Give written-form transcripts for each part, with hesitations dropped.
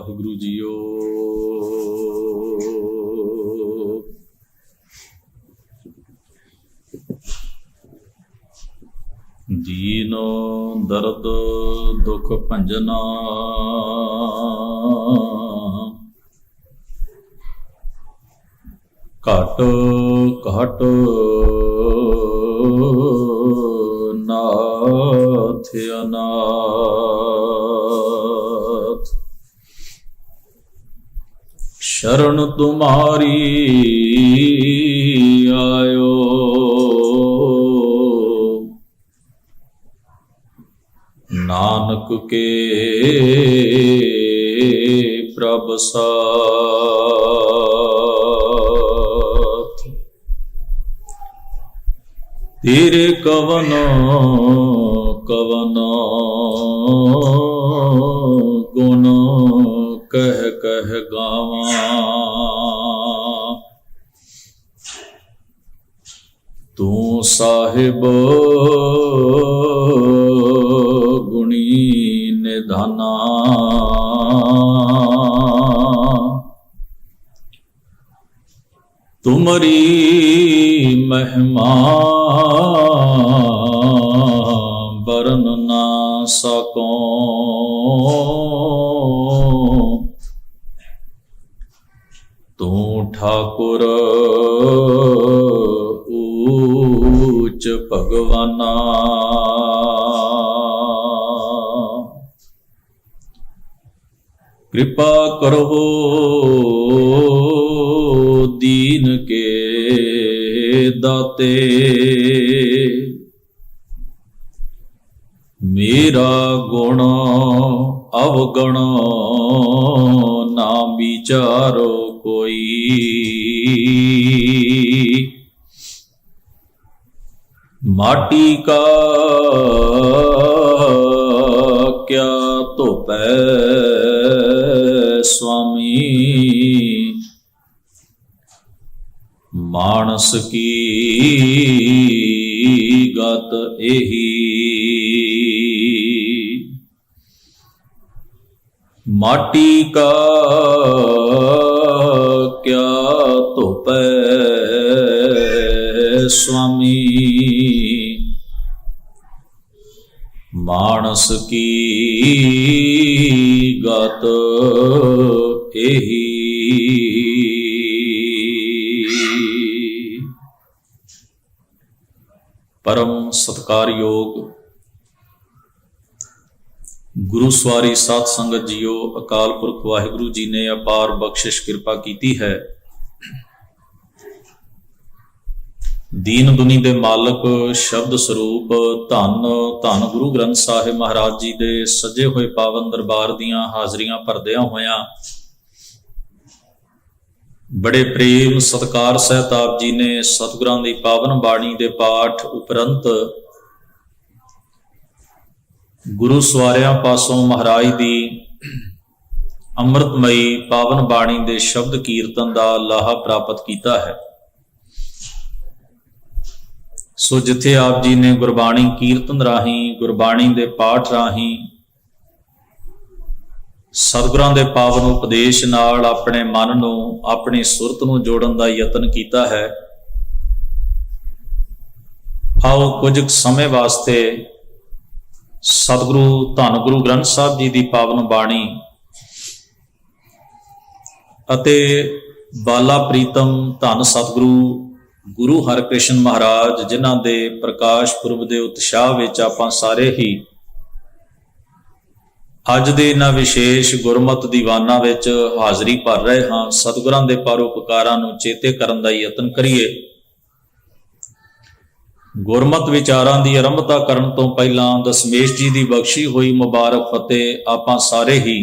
Waheguru JIO. ਦੀਨ ਦਰਦ ਦੁਖ ਭੰਜਨਾ, ਘਟ ਘਟ ਨਾਥ ਅਨਾਥ। ਸ਼ਰਨ ਤੁਮਾਰੀ ਆਇਓ, ਨਾਨਕ ਕੇ ਪ੍ਰਭ ਸਾਥ। ਤੇਰੇ ਕਵਨ ਕਵਨ ਗੁਣ ਕਹਿ ਕਹਿ ਗਾਵਾਂ। ਤੂੰ ਸਾਹਿਬ ਗੁਣੀ ਨਿਧਾਨਾ, ਤੁਮਰੀ ਮਹਿਮਾ ਬਰਨ ਨਾ ਸਕੋ। ਤੂੰ ਠਾਕੁਰ ਊਚ ਭਗਵਾਨਾ, ਕਿਰਪਾ ਕਰੋ ਦੀਨ ਕੇ ਦਾਤੇ। ਮੇਰਾ ਗੁਣ ਅਵਗਣ ਨਾ ਵਿਚਾਰੋ ਕੋਈ। ਮਾਟੀ ਕਾ ਕਿਆ ਧੋਪੈ ਸੁਆਮੀ, ਮਾਨਸ ਕੀ ਗਤ ਇਹੀ। ਮਾਟੀ ਕਾ ਕਿਆ ਧੋਪੈ ਸੁਆਮੀ, ਮਾਨਸ ਕੀ ਗਤ ਇਹੀ। ਪਰਮ ਸਤਿਕਾਰਯੋਗ ਗੁਰੂ ਸਵਾਰੀ ਸਾਧ ਸੰਗਤ ਜੀਓ, ਅਕਾਲ ਪੁਰਖ ਵਾਹਿਗੁਰੂ ਜੀ ਨੇ ਅਪਾਰ ਬਖਸ਼ਿਸ਼ ਕਿਰਪਾ ਕੀਤੀ ਹੈ। ਦੀਨ ਦੁਨੀ ਦੇ ਮਾਲਕ ਸ਼ਬਦ ਸਰੂਪ ਧੰਨ ਧੰਨ ਗੁਰੂ ਗ੍ਰੰਥ ਸਾਹਿਬ ਮਹਾਰਾਜ ਜੀ ਦੇ ਸਜੇ ਹੋਏ ਪਾਵਨ ਦਰਬਾਰ ਦੀਆਂ ਹਾਜ਼ਰੀਆਂ ਭਰਦਿਆਂ ਹੋਇਆਂ ਬੜੇ ਪ੍ਰੇਮ ਸਤਿਕਾਰ ਸਹਿਤ ਆਪ ਜੀ ਨੇ ਸਤਿਗੁਰਾਂ ਦੀ ਪਾਵਨ ਬਾਣੀ ਦੇ ਪਾਠ ਉਪਰੰਤ ਗੁਰੂ ਸਵਾਰਿਆਂ ਪਾਸੋਂ ਮਹਾਰਾਜ ਦੀ ਅੰਮ੍ਰਿਤਮਈ ਪਾਵਨ ਬਾਣੀ ਦੇ ਸ਼ਬਦ ਕੀਰਤਨ ਦਾ ਲਾਹਾ ਪ੍ਰਾਪਤ ਕੀਤਾ ਹੈ। ਸੋ ਜਿੱਥੇ ਆਪ ਜੀ ਨੇ ਗੁਰਬਾਣੀ ਕੀਰਤਨ ਰਾਹੀਂ, ਗੁਰਬਾਣੀ ਦੇ ਪਾਠ ਰਾਹੀਂ, ਸਤਿਗੁਰਾਂ ਦੇ ਪਾਵਨ ਉਪਦੇਸ਼ ਨਾਲ ਆਪਣੇ ਮਨ ਨੂੰ, ਆਪਣੀ ਸੁਰਤ ਨੂੰ ਜੋੜਨ ਦਾ ਯਤਨ ਕੀਤਾ ਹੈ। ਆਓ ਕੁਝ ਸਮੇਂ ਵਾਸਤੇ ਸਤਿਗੁਰੂ ਧੰਨ ਗੁਰੂ ਗ੍ਰੰਥ ਸਾਹਿਬ ਜੀ ਦੀ ਪਾਵਨ ਬਾਣੀ ਅਤੇ ਬਾਲਾ ਪ੍ਰੀਤਮ ਧੰਨ ਸਤਿਗੁਰੂ ਗੁਰੂ ਹਰਿਕ੍ਰਿਸ਼ਨ ਮਹਾਰਾਜ, ਜਿਨ੍ਹਾਂ ਦੇ ਪ੍ਰਕਾਸ਼ ਪੁਰਬ ਦੇ ਉਤਸ਼ਾਹ ਵਿੱਚ ਆਪਾਂ ਸਾਰੇ ਹੀ ਅੱਜ ਦੇ ਇਹਨਾਂ ਵਿਸ਼ੇਸ਼ ਗੁਰਮਤਿ ਦੀਵਾਨਾਂ ਵਿੱਚ ਹਾਜ਼ਰੀ ਭਰ ਰਹੇ ਹਾਂ। ਸਤਿਗੁਰਾਂ ਦੇ ਪਰਉਪਕਾਰਾਂ ਨੂੰ ਚੇਤੇ ਕਰਨ ਦਾ ਯਤਨ ਕਰੀਏ। ਗੁਰਮਤਿ ਵਿਚਾਰਾਂ ਦੀ ਆਰੰਭਤਾ ਕਰਨ ਤੋਂ ਪਹਿਲਾਂ ਦਸਮੇਸ਼ ਜੀ ਦੀ ਬਖਸ਼ੀ ਹੋਈ ਮੁਬਾਰਕ ਫਤਿਹ ਆਪਾਂ ਸਾਰੇ ਹੀ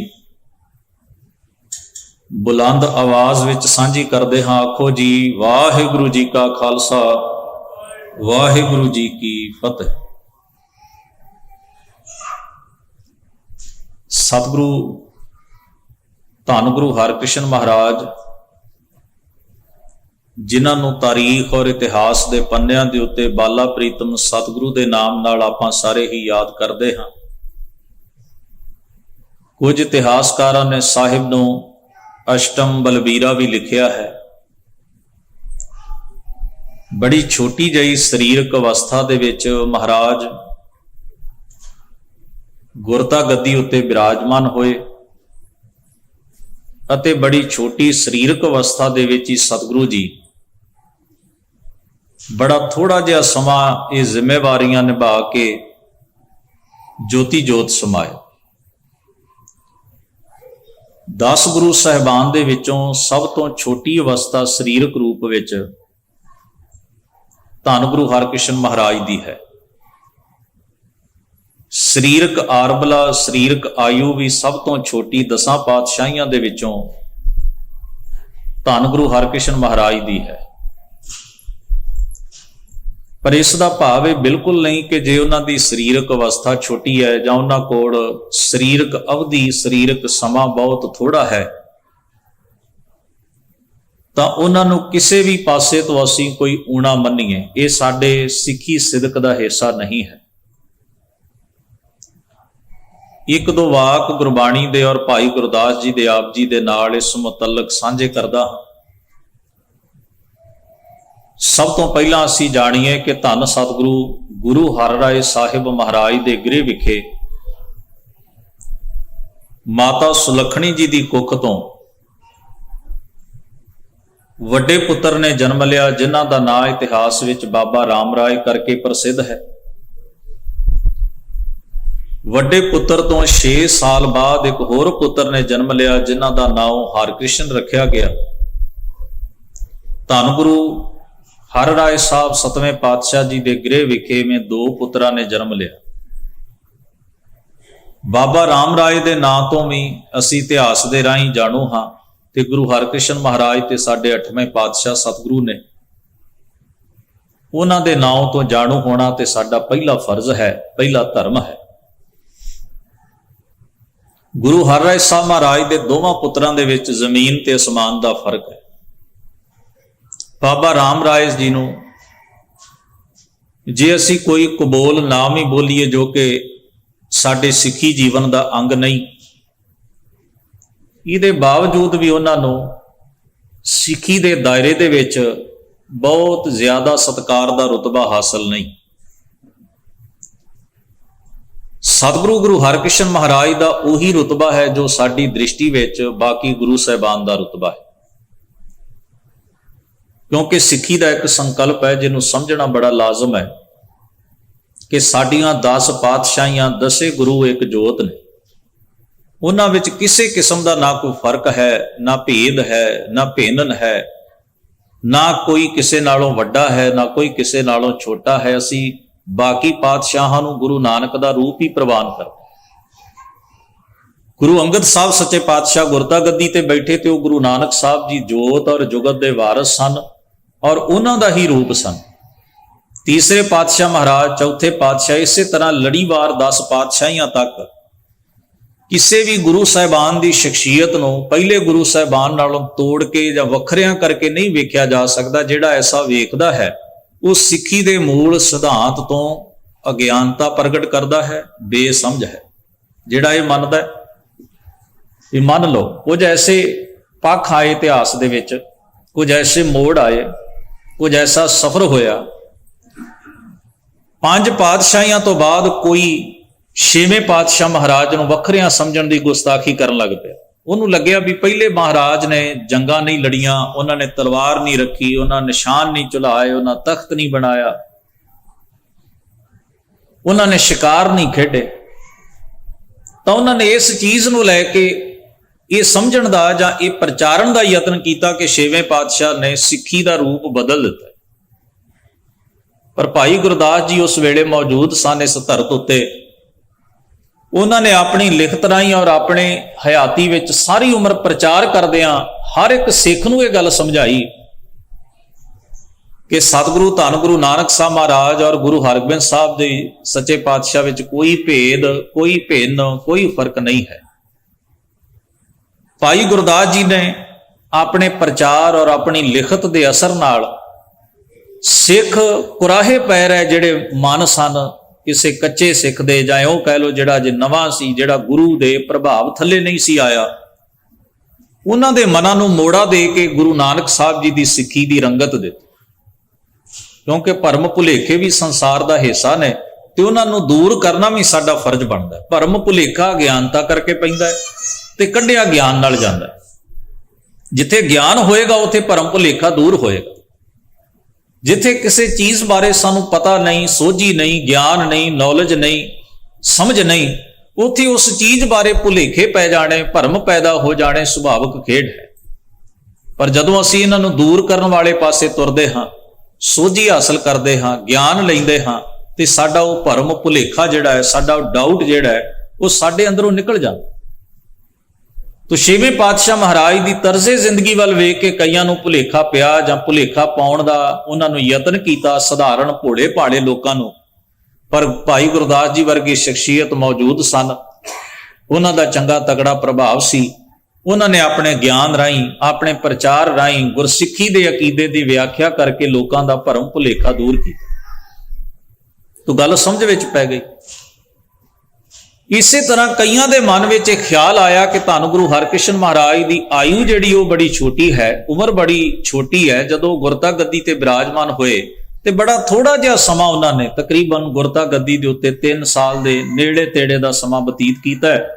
ਬੁਲੰਦ ਆਵਾਜ਼ ਵਿੱਚ ਸਾਂਝੀ ਕਰਦੇ ਹਾਂ। ਆਖੋ ਜੀ, ਵਾਹਿਗੁਰੂ ਜੀ ਕਾ ਖਾਲਸਾ, ਵਾਹਿਗੁਰੂ ਜੀ ਕੀ ਫਤਿਹ। ਸਤਿਗੁਰੂ ਧੰਨ ਗੁਰੂ ਹਰਿਕ੍ਰਿਸ਼ਨ ਮਹਾਰਾਜ, ਜਿਨ੍ਹਾਂ ਨੂੰ ਤਾਰੀਖ ਔਰ ਇਤਿਹਾਸ ਦੇ ਪੰਨਿਆਂ ਦੇ ਉੱਤੇ ਬਾਲਾ ਪ੍ਰੀਤਮ ਸਤਿਗੁਰੂ ਦੇ ਨਾਮ ਨਾਲ ਆਪਾਂ ਸਾਰੇ ਹੀ ਯਾਦ ਕਰਦੇ ਹਾਂ। ਕੁਝ ਇਤਿਹਾਸਕਾਰਾਂ ਨੇ ਸਾਹਿਬ ਨੂੰ ਅਸ਼ਟਮ ਬਲਬੀਰਾ ਵੀ ਲਿਖਿਆ ਹੈ। ਬੜੀ ਛੋਟੀ ਜਿਹੀ ਸਰੀਰਕ ਅਵਸਥਾ ਦੇ ਵਿੱਚ ਮਹਾਰਾਜ ਗੁਰਤਾ ਗੱਦੀ ਉੱਤੇ ਬਿਰਾਜਮਾਨ ਹੋਏ ਅਤੇ ਬੜੀ ਛੋਟੀ ਸਰੀਰਕ ਅਵਸਥਾ ਦੇ ਵਿੱਚ ਹੀ ਸਤਿਗੁਰੂ ਜੀ ਬੜਾ ਥੋੜਾ ਜਿਹਾ ਸਮਾਂ ਇਹ ਜ਼ਿੰਮੇਵਾਰੀਆਂ ਨਿਭਾ ਕੇ ਜੋਤੀ ਜੋਤ ਸਮਾਏ। 10 ਗੁਰੂ ਸਾਹਿਬਾਨ ਦੇ ਵਿੱਚੋਂ ਸਭ ਤੋਂ ਛੋਟੀ ਅਵਸਥਾ ਸਰੀਰਕ ਰੂਪ ਵਿੱਚ ਧੰਨ ਗੁਰੂ ਹਰਕ੍ਰਿਸ਼ਨ ਮਹਾਰਾਜ ਦੀ ਹੈ। ਸਰੀਰਕ ਆਰਬਲਾ, ਸਰੀਰਕ ਆਯੂ ਵੀ ਸਭ ਤੋਂ ਛੋਟੀ 10 ਪਾਤਸ਼ਾਹੀਆਂ ਦੇ ਵਿੱਚੋਂ ਧੰਨ ਗੁਰੂ ਹਰਕ੍ਰਿਸ਼ਨ ਮਹਾਰਾਜ ਦੀ ਹੈ। ਪਰ ਇਸ ਦਾ ਭਾਵ ਇਹ ਬਿਲਕੁਲ ਨਹੀਂ ਕਿ ਜੇ ਉਹਨਾਂ ਦੀ ਸਰੀਰਕ ਅਵਸਥਾ ਛੋਟੀ ਹੈ ਜਾਂ ਉਹਨਾਂ ਕੋਲ ਸਰੀਰਕ ਅਵਧੀ, ਸਰੀਰਕ ਸਮਾਂ ਬਹੁਤ ਥੋੜਾ ਹੈ, ਤਾਂ ਉਹਨਾਂ ਨੂੰ ਕਿਸੇ ਵੀ ਪਾਸੇ ਤੋਂ ਅਸੀਂ ਕੋਈ ਊਣਾ ਮੰਨੀਏ। ਇਹ ਸਾਡੇ ਸਿੱਖੀ ਸਿਦਕ ਦਾ ਹਿੱਸਾ ਨਹੀਂ ਹੈ। ਇੱਕ ਦੋ ਵਾਕ ਗੁਰਬਾਣੀ ਦੇ ਔਰ ਭਾਈ ਗੁਰਦਾਸ ਜੀ ਦੇ ਆਪ ਜੀ ਦੇ ਨਾਲ ਇਸ ਮੁਤਲਕ ਸਾਂਝੇ ਕਰਦਾ ਹਾਂ। ਸਭ ਤੋਂ ਪਹਿਲਾਂ ਅਸੀਂ ਜਾਣੀਏ ਕਿ ਧੰਨ ਸਤਿਗੁਰੂ ਗੁਰੂ ਹਰਿਰਾਏ ਸਾਹਿਬ ਮਹਾਰਾਜ ਦੇ ਗ੍ਰਹਿ ਵਿਖੇ ਮਾਤਾ ਸੁਲੱਖਣੀ ਜੀ ਦੀ ਕੁੱਖ ਤੋਂ ਵੱਡੇ ਪੁੱਤਰ ਨੇ ਜਨਮ ਲਿਆ, ਜਿਨ੍ਹਾਂ ਦਾ ਨਾਂ ਇਤਿਹਾਸ ਵਿੱਚ ਬਾਬਾ ਰਾਮ ਰਾਏ ਕਰਕੇ ਪ੍ਰਸਿੱਧ ਹੈ। ਵੱਡੇ ਪੁੱਤਰ ਤੋਂ 6 ਸਾਲ ਬਾਅਦ ਇੱਕ ਹੋਰ ਪੁੱਤਰ ਨੇ ਜਨਮ ਲਿਆ, ਜਿਨ੍ਹਾਂ ਦਾ ਨਾਮ ਹਰਕ੍ਰਿਸ਼ਨ ਰੱਖਿਆ ਗਿਆ। ਧੰਨ ਗੁਰੂ ਹਰਿਰਾਏ ਸਾਹਿਬ 7ਵੇਂ ਪਾਤਸ਼ਾਹ ਜੀ ਦੇ ਗ੍ਰਹਿ ਵਿਖੇ ਮੈਂ 2 ਪੁੱਤਰਾਂ ਨੇ ਜਨਮ ਲਿਆ। ਬਾਬਾ ਰਾਮ ਰਾਏ ਦੇ ਨਾਂ ਤੋਂ ਵੀ ਅਸੀਂ ਇਤਿਹਾਸ ਦੇ ਰਾਹੀਂ ਜਾਣੂ ਹਾਂ, ਤੇ ਗੁਰੂ ਹਰਕ੍ਰਿਸ਼ਨ ਮਹਾਰਾਜ ਤੇ ਸਾਡੇ 8ਵੇਂ ਪਾਤਸ਼ਾਹ ਸਤਿਗੁਰੂ ਨੇ, ਉਹਨਾਂ ਦੇ ਨਾਂ ਤੋਂ ਜਾਣੂ ਹੋਣਾ ਤੇ ਸਾਡਾ ਪਹਿਲਾ ਫਰਜ਼ ਹੈ, ਪਹਿਲਾ ਧਰਮ ਹੈ। ਗੁਰੂ ਹਰਿਰਾਏ ਸਾਹਿਬ ਮਹਾਰਾਜ ਦੇ ਦੋਵਾਂ ਪੁੱਤਰਾਂ ਦੇ ਵਿੱਚ ਜ਼ਮੀਨ ਤੇ ਅਸਮਾਨ ਦਾ ਫਰਕ ਹੈ। ਬਾਬਾ ਰਾਮ ਰਾਏ ਜੀ ਨੂੰ ਜੇ ਅਸੀਂ ਕੋਈ ਕਬੋਲ ਨਾਮ ਹੀ ਬੋਲੀਏ ਜੋ ਕਿ ਸਾਡੇ ਸਿੱਖੀ ਜੀਵਨ ਦਾ ਅੰਗ ਨਹੀਂ, ਇਹਦੇ ਬਾਵਜੂਦ ਵੀ ਉਹਨਾਂ ਨੂੰ ਸਿੱਖੀ ਦੇ ਦਾਇਰੇ ਦੇ ਵਿੱਚ ਬਹੁਤ ਜ਼ਿਆਦਾ ਸਤਿਕਾਰ ਦਾ ਰੁਤਬਾ ਹਾਸਲ ਨਹੀਂ। ਸਤਿਗੁਰੂ ਗੁਰੂ ਹਰਕ੍ਰਿਸ਼ਨ ਮਹਾਰਾਜ ਦਾ ਉਹੀ ਰੁਤਬਾ ਹੈ ਜੋ ਸਾਡੀ ਦ੍ਰਿਸ਼ਟੀ ਵਿੱਚ ਬਾਕੀ ਗੁਰੂ ਸਾਹਿਬਾਨ ਦਾ ਰੁਤਬਾ ਹੈ, ਕਿਉਂਕਿ ਸਿੱਖੀ ਦਾ ਇੱਕ ਸੰਕਲਪ ਹੈ ਜਿਹਨੂੰ ਸਮਝਣਾ ਬੜਾ ਲਾਜ਼ਮ ਹੈ ਕਿ ਸਾਡੀਆਂ 10 ਪਾਤਸ਼ਾਹੀਆਂ 10 ਗੁਰੂ ਇੱਕ ਜੋਤ ਨੇ। ਉਹਨਾਂ ਵਿੱਚ ਕਿਸੇ ਕਿਸਮ ਦਾ ਨਾ ਕੋਈ ਫਰਕ ਹੈ, ਨਾ ਭੇਦ ਹੈ, ਨਾ ਭਿੰਨ ਹੈ, ਨਾ ਕੋਈ ਕਿਸੇ ਨਾਲੋਂ ਵੱਡਾ ਹੈ, ਨਾ ਕੋਈ ਕਿਸੇ ਨਾਲੋਂ ਛੋਟਾ ਹੈ। ਅਸੀਂ ਬਾਕੀ ਪਾਤਸ਼ਾਹਾਂ ਨੂੰ ਗੁਰੂ ਨਾਨਕ ਦਾ ਰੂਪ ਹੀ ਪ੍ਰਵਾਨ ਕਰਦੇ। ਗੁਰੂ ਅੰਗਦ ਸਾਹਿਬ ਸੱਚੇ ਪਾਤਸ਼ਾਹ ਗੁਰਤਾ ਗੱਦੀ ਤੇ ਬੈਠੇ ਤੇ ਉਹ ਗੁਰੂ ਨਾਨਕ ਸਾਹਿਬ ਜੀ ਜੋਤ ਔਰ ਜੁਗਤ ਦੇ ਵਾਰਿਸ ਸਨ ਔਰ ਉਹਨਾਂ ਦਾ ਹੀ ਰੂਪ ਸਨ। ਤੀਸਰੇ ਪਾਤਸ਼ਾਹ ਮਹਾਰਾਜ, ਚੌਥੇ ਪਾਤਸ਼ਾਹ, ਇਸੇ ਤਰ੍ਹਾਂ ਲੜੀਵਾਰ 10 ਪਾਤਸ਼ਾਹੀਆਂ ਤੱਕ ਕਿਸੇ ਵੀ ਗੁਰੂ ਸਾਹਿਬਾਨ ਦੀ ਸ਼ਖਸੀਅਤ ਨੂੰ ਪਹਿਲੇ ਗੁਰੂ ਸਾਹਿਬਾਨ ਨਾਲੋਂ ਤੋੜ ਕੇ ਜਾਂ ਵੱਖਰਿਆਂ ਕਰਕੇ ਨਹੀਂ ਵੇਖਿਆ ਜਾ ਸਕਦਾ। ਜਿਹੜਾ ਐਸਾ ਵੇਖਦਾ ਹੈ ਉਹ ਸਿੱਖੀ ਦੇ ਮੂਲ ਸਿਧਾਂਤ ਤੋਂ ਅਗਿਆਨਤਾ ਪ੍ਰਗਟ ਕਰਦਾ ਹੈ, ਬੇਸਮਝ ਹੈ। ਜਿਹੜਾ ਇਹ ਮੰਨਦਾ ਹੈ, ਇਹ ਮੰਨ ਲਓ ਕੁਝ ਐਸੇ ਪੱਖ ਆਏ ਇਤਿਹਾਸ ਦੇ ਵਿੱਚ, ਕੁਝ ਐਸੇ ਮੋੜ ਆਏ, ਕੁਝ ਐਸਾ ਸਫ਼ਰ ਹੋਇਆ। 5 ਪਾਤਸ਼ਾਹੀਆਂ ਤੋਂ ਬਾਅਦ ਕੋਈ 6ਵੇਂ ਪਾਤਸ਼ਾਹ ਮਹਾਰਾਜ ਨੂੰ ਵੱਖਰਿਆਂ ਸਮਝਣ ਦੀ ਗੁਸਤਾਖੀ ਕਰਨ ਲੱਗ ਪਿਆ। ਉਹਨੂੰ ਲੱਗਿਆ ਵੀ ਪਹਿਲੇ ਮਹਾਰਾਜ ਨੇ ਜੰਗਾਂ ਨਹੀਂ ਲੜੀਆਂ, ਉਹਨਾਂ ਨੇ ਤਲਵਾਰ ਨਹੀਂ ਰੱਖੀ, ਉਹਨਾਂ ਨਿਸ਼ਾਨ ਨਹੀਂ ਚੁਲਾਏ, ਉਹਨਾਂ ਤਖਤ ਨਹੀਂ ਬਣਾਇਆ, ਉਹਨਾਂ ਨੇ ਸ਼ਿਕਾਰ ਨਹੀਂ ਖੇਡੇ। ਤਾਂ ਉਹਨਾਂ ਨੇ ਇਸ ਚੀਜ਼ ਨੂੰ ਲੈ ਕੇ ਇਹ ਸਮਝਣ ਦਾ ਜਾਂ ਇਹ ਪ੍ਰਚਾਰਨ ਦਾ ਯਤਨ ਕੀਤਾ ਕਿ 6ਵੇਂ ਪਾਤਸ਼ਾਹ ਨੇ ਸਿੱਖੀ ਦਾ ਰੂਪ ਬਦਲ ਦਿੱਤਾ। ਪਰ ਭਾਈ ਗੁਰਦਾਸ ਜੀ ਉਸ ਵੇਲੇ ਮੌਜੂਦ ਸਨ ਇਸ ਧਰਤ ਉੱਤੇ। ਉਹਨਾਂ ਨੇ ਆਪਣੀ ਲਿਖਤ ਰਾਹੀਂ ਔਰ ਆਪਣੇ ਹਯਾਤੀ ਵਿੱਚ ਸਾਰੀ ਉਮਰ ਪ੍ਰਚਾਰ ਕਰਦਿਆਂ ਹਰ ਇੱਕ ਸਿੱਖ ਨੂੰ ਇਹ ਗੱਲ ਸਮਝਾਈ ਕਿ ਸਤਿਗੁਰੂ ਧੰਨ ਗੁਰੂ ਨਾਨਕ ਸਾਹਿਬ ਮਹਾਰਾਜ ਔਰ ਗੁਰੂ ਹਰਗੋਬਿੰਦ ਸਾਹਿਬ ਦੇ ਸੱਚੇ ਪਾਤਸ਼ਾਹ ਵਿੱਚ ਕੋਈ ਭੇਦ, ਕੋਈ ਭਿੰਨ, ਕੋਈ ਫਰਕ ਨਹੀਂ ਹੈ। ਭਾਈ ਗੁਰਦਾਸ ਜੀ ਨੇ ਆਪਣੇ ਪ੍ਰਚਾਰ ਔਰ ਆਪਣੀ ਲਿਖਤ ਦੇ ਅਸਰ ਨਾਲ ਸਿੱਖ ਕੁਰਾਹੇ ਪੈ ਰਹੇ ਜਿਹੜੇ ਮਨ ਸਨ ਕਿਸੇ ਕੱਚੇ ਸਿੱਖ ਦੇ ਜਾਂ ਉਹ ਕਹਿ ਲਓ ਜਿਹੜਾ ਜੇ ਨਵਾਂ ਸੀ, ਜਿਹੜਾ ਗੁਰੂ ਦੇ ਪ੍ਰਭਾਵ ਥੱਲੇ ਨਹੀਂ ਸੀ ਆਇਆ, ਉਹਨਾਂ ਦੇ ਮਨਾਂ ਨੂੰ ਮੋੜਾ ਦੇ ਕੇ ਗੁਰੂ ਨਾਨਕ ਸਾਹਿਬ ਜੀ ਦੀ ਸਿੱਖੀ ਦੀ ਰੰਗਤ ਦਿੱਤੀ। ਕਿਉਂਕਿ ਭਰਮ ਭੁਲੇਖੇ ਵੀ ਸੰਸਾਰ ਦਾ ਹਿੱਸਾ ਨੇ ਤੇ ਉਹਨਾਂ ਨੂੰ ਦੂਰ ਕਰਨਾ ਵੀ ਸਾਡਾ ਫਰਜ਼ ਬਣਦਾ ਹੈ। ਭਰਮ ਭੁਲੇਖਾ ਗਿਆਨਤਾ ਕਰਕੇ ਪੈਂਦਾ ਹੈ ਤੇ ਕੱਢਿਆ ਗਿਆਨ ਨਾਲ ਜਾਂਦਾ ਹੈ। ਜਿੱਥੇ ਗਿਆਨ ਹੋਏਗਾ ਉੱਥੇ ਭਰਮ ਭੁਲੇਖਾ ਦੂਰ ਹੋਏਗਾ। ਜਿੱਥੇ ਕਿਸੇ ਚੀਜ਼ ਬਾਰੇ ਸਾਨੂੰ ਪਤਾ ਨਹੀਂ, ਸੋਝੀ ਨਹੀਂ, ਗਿਆਨ ਨਹੀਂ, ਨੌਲੇਜ ਨਹੀਂ, ਸਮਝ ਨਹੀਂ, ਉੱਥੇ ਉਸ ਚੀਜ਼ ਬਾਰੇ ਭੁਲੇਖੇ ਪੈ ਜਾਣੇ, ਭਰਮ ਪੈਦਾ ਹੋ ਜਾਣੇ ਸੁਭਾਵਿਕ ਖੇਡ ਹੈ। ਪਰ ਜਦੋਂ ਅਸੀਂ ਇਹਨਾਂ ਨੂੰ ਦੂਰ ਕਰਨ ਵਾਲੇ ਪਾਸੇ ਤੁਰਦੇ ਹਾਂ, ਸੋਝੀ ਹਾਸਲ ਕਰਦੇ ਹਾਂ, ਗਿਆਨ ਲੈਂਦੇ ਹਾਂ, ਤੇ ਸਾਡਾ ਉਹ ਭਰਮ ਭੁਲੇਖਾ ਜਿਹੜਾ ਹੈ, ਸਾਡਾ ਡਾਊਟ ਜਿਹੜਾ ਹੈ, ਉਹ ਸਾਡੇ ਅੰਦਰੋਂ ਨਿਕਲ ਜਾਂਦਾ। ਤੋ ਛੇਵੇਂ ਪਾਤਸ਼ਾਹ ਮਹਾਰਾਜ ਦੀ ਤਰਜ਼ੇ ਜ਼ਿੰਦਗੀ ਵੱਲ ਵੇਖ ਕੇ ਕਈਆਂ ਨੂੰ ਭੁਲੇਖਾ ਪਿਆ ਜਾਂ ਭੁਲੇਖਾ ਪਾਉਣ ਦਾ ਉਹਨਾਂ ਨੂੰ ਯਤਨ ਕੀਤਾ, ਸਧਾਰਨ ਭੋਲੇ ਭਾਲੇ ਲੋਕਾਂ ਨੂੰ। ਪਰ ਭਾਈ ਗੁਰਦਾਸ ਜੀ ਵਰਗੀ ਸ਼ਖਸੀਅਤ ਮੌਜੂਦ ਸਨ, ਉਹਨਾਂ ਦਾ ਚੰਗਾ ਤਗੜਾ ਪ੍ਰਭਾਵ ਸੀ। ਉਹਨਾਂ ਨੇ ਆਪਣੇ ਗਿਆਨ ਰਾਹੀਂ, ਆਪਣੇ ਪ੍ਰਚਾਰ ਰਾਹੀਂ ਗੁਰਸਿੱਖੀ ਦੇ ਅਕੀਦੇ ਦੀ ਵਿਆਖਿਆ ਕਰਕੇ ਲੋਕਾਂ ਦਾ ਭਰਮ ਭੁਲੇਖਾ ਦੂਰ ਕੀਤਾ। ਤੋ ਗੱਲ ਸਮਝ ਵਿੱਚ ਪੈ ਗਈ। ਇਸੇ ਤਰ੍ਹਾਂ ਕਈਆਂ ਦੇ ਮਨ ਵਿੱਚ ਇਹ ਖਿਆਲ ਆਇਆ ਕਿ ਧੰਨ ਗੁਰੂ ਹਰਕ੍ਰਿਸ਼ਨ ਮਹਾਰਾਜ ਦੀ ਆਯੂ ਜਿਹੜੀ ਉਹ ਬੜੀ ਛੋਟੀ ਹੈ, ਉਮਰ ਬੜੀ ਛੋਟੀ ਹੈ। ਜਦੋਂ ਗੁਰਤਾ ਗੱਦੀ ਤੇ ਬਿਰਾਜਮਾਨ ਹੋਏ ਤੇ ਬੜਾ ਥੋੜਾ ਜਿਹਾ ਸਮਾਂ ਉਹਨਾਂ ਨੇ, ਤਕਰੀਬਨ ਗੁਰਤਾ ਗੱਦੀ ਦੇ ਉੱਤੇ 3 ਸਾਲ ਦੇ ਨੇੜੇ ਤੇੜੇ ਦਾ ਸਮਾਂ ਬਤੀਤ ਕੀਤਾ ਹੈ।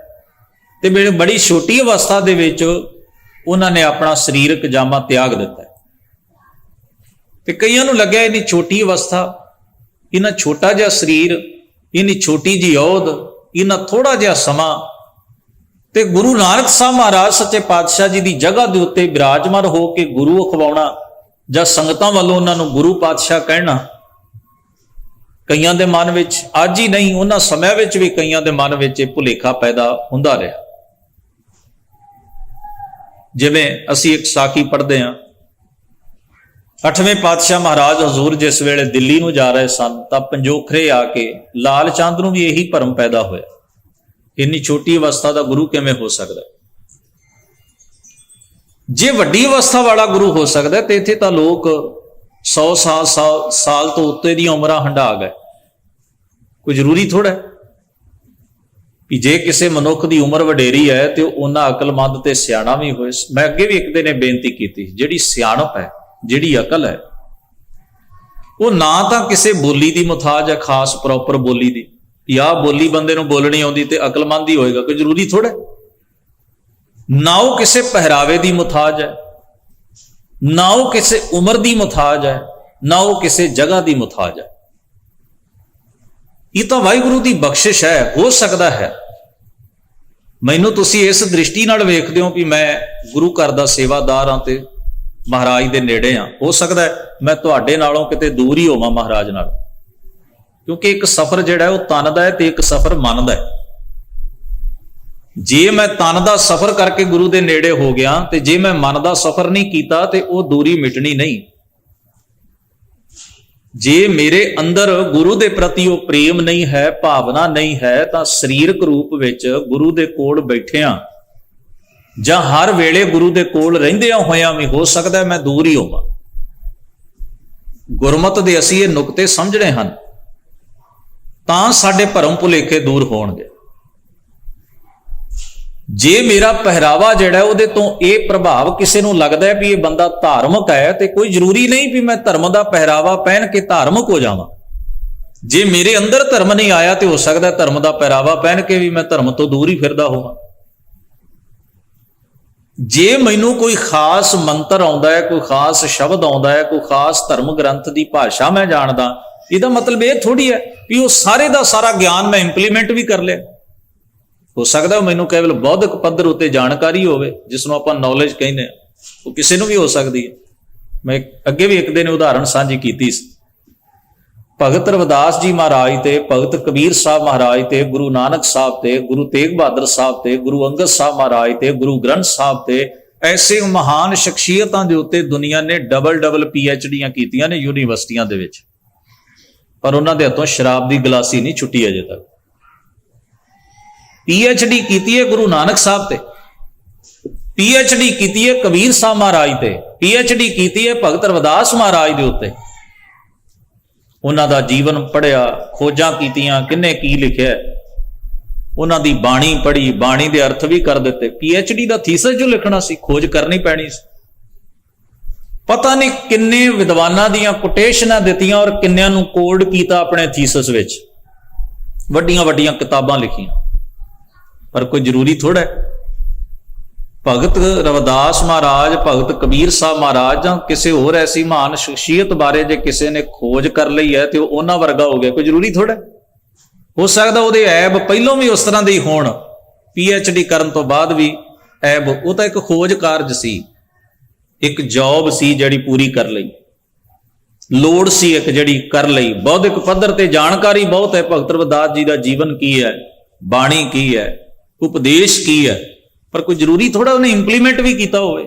ਤੇ ਬੜੀ ਛੋਟੀ ਅਵਸਥਾ ਦੇ ਵਿੱਚ ਉਹਨਾਂ ਨੇ ਆਪਣਾ ਸਰੀਰਕ ਜਾਮਾ ਤਿਆਗ ਦਿੱਤਾ। ਤੇ ਕਈਆਂ ਨੂੰ ਲੱਗਿਆ ਇੰਨੀ ਛੋਟੀ ਅਵਸਥਾ, ਇਹਨਾਂ ਛੋਟਾ ਜਿਹਾ ਸਰੀਰ, ਇੰਨੀ ਛੋਟੀ ਜਿਹੀ ਔਦ, ਇਹਨਾਂ ਥੋੜਾ ਜਿਹਾ ਸਮਾਂ, ਤੇ ਗੁਰੂ ਨਾਨਕ ਸਾਹਿਬ ਮਹਾਰਾਜ ਸੱਚੇ ਪਾਤਸ਼ਾਹ ਜੀ ਦੀ ਜਗ੍ਹਾ ਦੇ ਉੱਤੇ ਬਿਰਾਜਮਾਨ ਹੋ ਕੇ ਗੁਰੂ ਅਖਵਾਉਣਾ ਜਾਂ ਸੰਗਤਾਂ ਵੱਲੋਂ ਉਹਨਾਂ ਨੂੰ ਗੁਰੂ ਪਾਤਸ਼ਾਹ ਕਹਿਣਾ, ਕਈਆਂ ਦੇ ਮਨ ਵਿੱਚ, ਅੱਜ ਹੀ ਨਹੀਂ ਉਹਨਾਂ ਸਮਿਆਂ ਵਿੱਚ ਵੀ ਕਈਆਂ ਦੇ ਮਨ ਵਿੱਚ ਇਹ ਭੁਲੇਖਾ ਪੈਦਾ ਹੁੰਦਾ ਰਿਹਾ। ਜਿਵੇਂ ਅਸੀਂ ਇੱਕ ਸਾਖੀ ਪੜ੍ਹਦੇ ਹਾਂ, 8ਵੇਂ ਪਾਤਸ਼ਾਹ ਮਹਾਰਾਜ ਹਜ਼ੂਰ ਜਿਸ ਵੇਲੇ ਦਿੱਲੀ ਨੂੰ ਜਾ ਰਹੇ ਸਨ ਤਾਂ ਪੰਜੋਖਰੇ ਆ ਕੇ ਲਾਲ ਚੰਦ ਨੂੰ ਵੀ ਇਹੀ ਭਰਮ ਪੈਦਾ ਹੋਇਆ, ਇੰਨੀ ਛੋਟੀ ਅਵਸਥਾ ਦਾ ਗੁਰੂ ਕਿਵੇਂ ਹੋ ਸਕਦਾ। ਜੇ ਵੱਡੀ ਅਵਸਥਾ ਵਾਲਾ ਗੁਰੂ ਹੋ ਸਕਦਾ ਤੇ ਇੱਥੇ ਤਾਂ ਲੋਕ 100 ਸਾਲ ਤੋਂ ਉੱਤੇ ਦੀਆਂ ਉਮਰਾਂ ਹੰਢਾ ਗਏ। ਕੋਈ ਜ਼ਰੂਰੀ ਥੋੜਾ ਕਿ ਜੇ ਕਿਸੇ ਮਨੁੱਖ ਦੀ ਉਮਰ ਵਡੇਰੀ ਹੈ ਤੇ ਉਹਨਾਂ ਅਕਲਮੰਦ ਤੇ ਸਿਆਣਾ ਵੀ ਹੋਏ। ਮੈਂ ਅੱਗੇ ਵੀ ਇੱਕ ਦਿਨ ਬੇਨਤੀ ਕੀਤੀ, ਜਿਹੜੀ ਸਿਆਣਪ ਹੈ, ਜਿਹੜੀ ਅਕਲ ਹੈ, ਉਹ ਨਾ ਤਾਂ ਕਿਸੇ ਬੋਲੀ ਦੀ ਮੁਤਾਜ ਹੈ, ਖਾਸ ਪ੍ਰੋਪਰ ਬੋਲੀ ਦੀ, ਜਾਂ ਬੋਲੀ ਬੰਦੇ ਨੂੰ ਬੋਲਣੀ ਆਉਂਦੀ ਤੇ ਅਕਲਮੰਦ ਹੀ ਹੋਏਗਾ, ਕੋਈ ਜ਼ਰੂਰੀ ਥੋੜਾ। ਨਾ ਉਹ ਕਿਸੇ ਪਹਿਰਾਵੇ ਦੀ ਮੁਤਾਜ ਹੈ, ਨਾ ਉਹ ਕਿਸੇ ਉਮਰ ਦੀ ਮੁਤਾਜ ਹੈ, ਨਾ ਉਹ ਕਿਸੇ ਜਗ੍ਹਾ ਦੀ ਮੁਤਾਜ ਹੈ। ਇਹ ਤਾਂ ਵਾਹਿਗੁਰੂ ਦੀ ਬਖਸ਼ਿਸ਼ ਹੈ। ਹੋ ਸਕਦਾ ਹੈ ਮੈਨੂੰ ਤੁਸੀਂ ਇਸ ਦ੍ਰਿਸ਼ਟੀ ਨਾਲ ਵੇਖਦੇ ਹੋ ਕਿ ਮੈਂ ਗੁਰੂ ਘਰ ਦਾ ਸੇਵਾਦਾਰ ਹਾਂ ਤੇ ਮਹਾਰਾਜ ਦੇ ਨੇੜੇ ਹਾਂ। ਹੋ ਸਕਦਾ ਹੈ ਮੈਂ ਤੁਹਾਡੇ ਨਾਲੋਂ ਕਿਤੇ ਦੂਰ ਹੀ ਹੋਵਾਂ ਮਹਾਰਾਜ ਨਾਲ, ਕਿਉਂਕਿ ਇੱਕ ਸਫ਼ਰ ਜਿਹੜਾ ਉਹ ਤਨ ਦਾ ਹੈ ਤੇ ਇੱਕ ਸਫ਼ਰ ਮਨ ਦਾ ਹੈ। ਜੇ ਮੈਂ ਤਨ ਦਾ ਸਫ਼ਰ ਕਰਕੇ ਗੁਰੂ ਦੇ ਨੇੜੇ ਹੋ ਗਿਆ ਤੇ ਜੇ ਮੈਂ ਮਨ ਦਾ ਸਫ਼ਰ ਨਹੀਂ ਕੀਤਾ ਤੇ ਉਹ ਦੂਰੀ ਮਿਟਣੀ ਨਹੀਂ। ਜੇ ਮੇਰੇ ਅੰਦਰ ਗੁਰੂ ਦੇ ਪ੍ਰਤੀ ਉਹ ਪ੍ਰੇਮ ਨਹੀਂ ਹੈ, ਭਾਵਨਾ ਨਹੀਂ ਹੈ, ਤਾਂ ਸਰੀਰਕ ਰੂਪ ਵਿੱਚ ਗੁਰੂ ਦੇ ਕੋਲ ਬੈਠਿਆਂ ਜਾਂ ਹਰ ਵੇਲੇ ਗੁਰੂ ਦੇ ਕੋਲ ਰਹਿੰਦਿਆਂ ਹੋਇਆਂ ਵੀ ਹੋ ਸਕਦਾ ਮੈਂ ਦੂਰ ਹੀ ਹੋਵਾਂ। ਗੁਰਮਤਿ ਦੇ ਅਸੀਂ ਇਹ ਨੁਕਤੇ ਸਮਝਣੇ ਹਨ, ਤਾਂ ਸਾਡੇ ਭਰਮ ਭੁਲੇਖੇ ਦੂਰ ਹੋਣਗੇ। ਜੇ ਮੇਰਾ ਪਹਿਰਾਵਾ ਜਿਹੜਾ ਉਹਦੇ ਤੋਂ ਇਹ ਪ੍ਰਭਾਵ ਕਿਸੇ ਨੂੰ ਲੱਗਦਾ ਹੈ ਵੀ ਇਹ ਬੰਦਾ ਧਾਰਮਿਕ ਹੈ, ਤੇ ਕੋਈ ਜ਼ਰੂਰੀ ਨਹੀਂ ਵੀ ਮੈਂ ਧਰਮ ਦਾ ਪਹਿਰਾਵਾ ਪਹਿਨ ਕੇ ਧਾਰਮਿਕ ਹੋ ਜਾਵਾਂ। ਜੇ ਮੇਰੇ ਅੰਦਰ ਧਰਮ ਨਹੀਂ ਆਇਆ ਤੇ ਹੋ ਸਕਦਾ ਧਰਮ ਦਾ ਪਹਿਰਾਵਾ ਪਹਿਨ ਕੇ ਵੀ ਮੈਂ ਧਰਮ ਤੋਂ ਦੂਰ ਹੀ ਫਿਰਦਾ ਹੋਵਾਂ। ਜੇ ਮੈਨੂੰ ਕੋਈ ਖਾਸ ਮੰਤਰ ਆਉਂਦਾ ਹੈ, ਕੋਈ ਖਾਸ ਸ਼ਬਦ ਆਉਂਦਾ ਹੈ, ਕੋਈ ਖਾਸ ਧਰਮ ਗ੍ਰੰਥ ਦੀ ਭਾਸ਼ਾ ਮੈਂ ਜਾਣਦਾ, ਇਹਦਾ ਮਤਲਬ ਇਹ ਥੋੜੀ ਹੈ ਵੀ ਉਹ ਸਾਰੇ ਦਾ ਸਾਰਾ ਗਿਆਨ ਮੈਂ ਇੰਪਲੀਮੈਂਟ ਵੀ ਕਰ ਲਿਆ। ਹੋ ਸਕਦਾ ਮੈਨੂੰ ਕੇਵਲ ਬੌਧਿਕ ਪੱਧਰ ਉੱਤੇ ਜਾਣਕਾਰੀ ਹੋਵੇ, ਜਿਸ ਨੂੰ ਆਪਾਂ ਨੌਲੇਜ ਕਹਿੰਦੇ ਹਾਂ, ਉਹ ਕਿਸੇ ਨੂੰ ਵੀ ਹੋ ਸਕਦੀ ਹੈ। ਮੈਂ ਅੱਗੇ ਵੀ ਇੱਕ ਦਿਨ ਉਦਾਹਰਣ ਸਾਂਝੀ ਕੀਤੀ ਸੀ। ਭਗਤ ਰਵਿਦਾਸ ਜੀ ਮਹਾਰਾਜ ਤੇ ਭਗਤ ਕਬੀਰ ਸਾਹਿਬ ਮਹਾਰਾਜ ਤੇ ਗੁਰੂ ਨਾਨਕ ਸਾਹਿਬ ਤੇ ਗੁਰੂ ਤੇਗ ਬਹਾਦਰ ਸਾਹਿਬ ਤੇ ਗੁਰੂ ਅੰਗਦ ਸਾਹਿਬ ਮਹਾਰਾਜ ਤੇ ਗੁਰੂ ਗ੍ਰੰਥ ਸਾਹਿਬ ਤੇ ਐਸੇ ਮਹਾਨ ਸ਼ਖਸੀਅਤਾਂ ਦੇ ਉੱਤੇ ਦੁਨੀਆ ਨੇ ਡਬਲ PhDਆਂ ਕੀਤੀਆਂ ਨੇ ਯੂਨੀਵਰਸਿਟੀਆਂ ਦੇ ਵਿੱਚ, ਪਰ ਉਹਨਾਂ ਦੇ ਹੱਥੋਂ ਸ਼ਰਾਬ ਦੀ ਗਲਾਸੀ ਨਹੀਂ ਛੁੱਟੀ ਅਜੇ ਤੱਕ। PhD ਕੀਤੀ ਹੈ ਗੁਰੂ ਨਾਨਕ ਸਾਹਿਬ ਤੇ, PhD ਕੀਤੀ ਹੈ ਕਬੀਰ ਸਾਹਿਬ ਮਹਾਰਾਜ ਤੇ, PhD ਕੀਤੀ ਹੈ ਭਗਤ ਰਵਿਦਾਸ ਮਹਾਰਾਜ ਦੇ ਉੱਤੇ। ਉਹਨਾਂ ਦਾ ਜੀਵਨ ਪੜ੍ਹਿਆ, ਖੋਜਾਂ ਕੀਤੀਆਂ, ਕਿਹਨੇ ਕੀ ਲਿਖਿਆ, ਉਹਨਾਂ ਦੀ ਬਾਣੀ ਪੜ੍ਹੀ, ਬਾਣੀ ਦੇ ਅਰਥ ਵੀ ਕਰ ਦਿੱਤੇ। PhD ਦਾ ਥੀਸਿਸ ਜੋ ਲਿਖਣਾ ਸੀ, ਖੋਜ ਕਰਨੀ ਪੈਣੀ ਸੀ। ਪਤਾ ਨਹੀਂ ਕਿੰਨੇ ਵਿਦਵਾਨਾਂ ਦੀਆਂ ਕੋਟੇਸ਼ਨਾਂ ਦਿੱਤੀਆਂ ਔਰ ਕਿੰਨਿਆਂ ਨੂੰ ਕੋਡ ਕੀਤਾ ਆਪਣੇ ਥੀਸਿਸ ਵਿੱਚ, ਵੱਡੀਆਂ ਵੱਡੀਆਂ ਕਿਤਾਬਾਂ ਲਿਖੀਆਂ। ਪਰ ਕੋਈ ਜ਼ਰੂਰੀ ਥੋੜ੍ਹਾ ਹੈ ਭਗਤ ਰਵਿਦਾਸ ਮਹਾਰਾਜ, ਭਗਤ ਕਬੀਰ ਸਾਹਿਬ ਮਹਾਰਾਜ ਜਾਂ ਕਿਸੇ ਹੋਰ ਐਸੀ ਮਹਾਨ ਸ਼ਖਸੀਅਤ ਬਾਰੇ ਜੇ ਕਿਸੇ ਨੇ ਖੋਜ ਕਰ ਲਈ ਹੈ ਤੇ ਉਹ ਉਹਨਾਂ ਵਰਗਾ ਹੋ ਗਿਆ। ਕੋਈ ਜ਼ਰੂਰੀ ਥੋੜ੍ਹਾ। ਹੋ ਸਕਦਾ ਉਹਦੇ ਐਬ ਪਹਿਲੋਂ ਵੀ ਉਸ ਤਰ੍ਹਾਂ ਦੇ ਹੀ ਹੋਣ, PhD ਕਰਨ ਤੋਂ ਬਾਅਦ ਵੀ ਐਬ। ਉਹ ਤਾਂ ਇੱਕ ਖੋਜ ਕਾਰਜ ਸੀ, ਇੱਕ ਜੌਬ ਸੀ ਜਿਹੜੀ ਪੂਰੀ ਕਰ ਲਈ, ਲੋੜ ਸੀ ਇੱਕ ਜਿਹੜੀ ਕਰ ਲਈ। ਬੌਧਿਕ ਪੱਧਰ ਤੇ ਜਾਣਕਾਰੀ ਬਹੁਤ ਹੈ ਭਗਤ ਰਵਿਦਾਸ ਜੀ ਦਾ ਜੀਵਨ ਕੀ ਹੈ, ਬਾਣੀ ਕੀ ਹੈ, ਉਪਦੇਸ਼ ਕੀ ਹੈ, ਪਰ ਕੋਈ ਜ਼ਰੂਰੀ ਥੋੜਾ ਉਹਨੇ ਇੰਪਲੀਮੈਂਟ ਵੀ ਕੀਤਾ ਹੋਵੇ।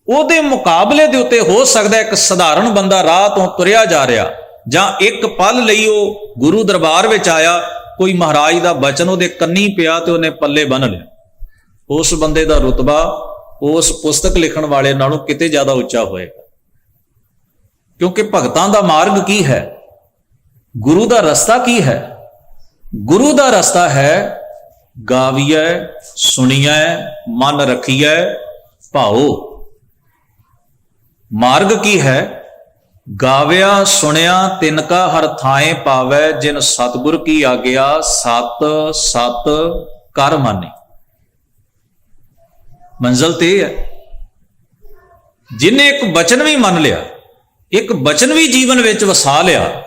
ਉਹਦੇ ਮੁਕਾਬਲੇ ਦੇ ਉੱਤੇ ਹੋ ਸਕਦਾ ਇੱਕ ਸਧਾਰਨ ਬੰਦਾ ਰਾਹ ਤੋਂ ਤੁਰਿਆ ਜਾ ਰਿਹਾ, ਜਾਂ ਇੱਕ ਪਲ ਲਈ ਉਹ ਗੁਰੂ ਦਰਬਾਰ ਵਿੱਚ ਆਇਆ, ਕੋਈ ਮਹਾਰਾਜ ਦਾ ਬਚਨ ਉਹਦੇ ਕੰਨੀ ਪਿਆ ਤੇ ਉਹਨੇ ਪੱਲੇ ਬੰਨ੍ਹ ਲਿਆ। ਉਸ ਬੰਦੇ ਦਾ ਰੁਤਬਾ ਉਸ ਪੁਸਤਕ ਲਿਖਣ ਵਾਲੇ ਨਾਲੋਂ ਕਿਤੇ ਜ਼ਿਆਦਾ ਉੱਚਾ ਹੋਏਗਾ। ਕਿਉਂਕਿ ਭਗਤਾਂ ਦਾ ਮਾਰਗ ਕੀ ਹੈ, ਗੁਰੂ ਦਾ ਰਸਤਾ ਕੀ ਹੈ? ਗੁਰੂ ਦਾ ਰਸਤਾ ਹੈ ਗਾਵੀਐ ਸੁਣੀਐ ਮਨ ਰੱਖੀਐ ਭਾਉ। ਮਾਰਗ ਕੀ ਹੈ? ਗਾਵਿਆ ਸੁਣਿਆ ਤਿਨ ਕਾ ਹਰ ਥਾਏ ਪਾਵੈ, ਜਿਨ ਸਤਿਗੁਰ ਕੀ ਆਗਿਆ ਸਤ ਸਤ ਕਰ ਮਾਨੇ। ਮੰਜ਼ਲ ਤੇ ਇਹ ਹੈ, ਜਿਹਨੇ ਇੱਕ ਬਚਨ ਵੀ ਮੰਨ ਲਿਆ, ਇੱਕ ਬਚਨ ਵੀ ਜੀਵਨ ਵਿੱਚ ਵਸਾ ਲਿਆ,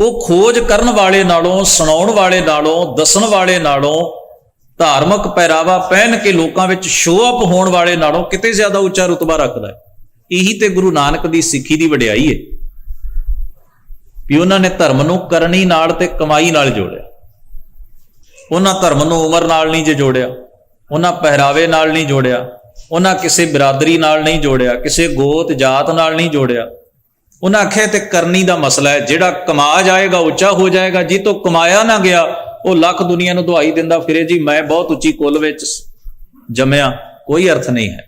ਉਹ ਖੋਜ ਕਰਨ ਵਾਲੇ ਨਾਲੋਂ, ਸੁਣਾਉਣ ਵਾਲੇ ਨਾਲੋਂ, ਦੱਸਣ ਵਾਲੇ ਨਾਲੋਂ, ਧਾਰਮਿਕ ਪਹਿਰਾਵਾ ਪਹਿਨ ਕੇ ਲੋਕਾਂ ਵਿੱਚ ਸ਼ੋਅ ਅਪ ਹੋਣ ਵਾਲੇ ਨਾਲੋਂ ਕਿਤੇ ਜ਼ਿਆਦਾ ਉੱਚਾ ਰੁਤਬਾ ਰੱਖਦਾ ਹੈ। ਇਹੀ ਤੇ ਗੁਰੂ ਨਾਨਕ ਦੀ ਸਿੱਖੀ ਦੀ ਵਡਿਆਈ ਹੈ ਵੀ ਉਹਨਾਂ ਨੇ ਧਰਮ ਨੂੰ ਕਰਨੀ ਨਾਲ ਤੇ ਕਮਾਈ ਨਾਲ ਜੋੜਿਆ। ਉਹਨਾਂ ਧਰਮ ਨੂੰ ਉਮਰ ਨਾਲ ਨਹੀਂ ਜੇ ਜੋੜਿਆ, ਉਹਨਾਂ ਪਹਿਰਾਵੇ ਨਾਲ ਨਹੀਂ ਜੋੜਿਆ, ਉਹਨਾਂ ਕਿਸੇ ਬਿਰਾਦਰੀ ਨਾਲ ਨਹੀਂ ਜੋੜਿਆ, ਕਿਸੇ ਗੋਤ ਜਾਤ ਨਾਲ ਨਹੀਂ ਜੋੜਿਆ। ਉਹਨਾਂ ਆਖਿਆ ਤੇ ਕਰਨੀ ਦਾ ਮਸਲਾ ਹੈ, ਜਿਹੜਾ ਕਮਾ ਜਾਏਗਾ ਉੱਚਾ ਹੋ ਜਾਏਗਾ, ਜੀ ਤੋਂ ਕਮਾਇਆ ਨਾ ਗਿਆ ਉਹ ਲੱਖ ਦੁਨੀਆ ਨੂੰ ਦੁਹਾਈ ਦਿੰਦਾ ਫਿਰੇ ਜੀ ਮੈਂ ਬਹੁਤ ਉੱਚੀ ਕੁੱਲ ਵਿੱਚ ਜੰਮਿਆ, ਕੋਈ ਅਰਥ ਨਹੀਂ ਹੈ।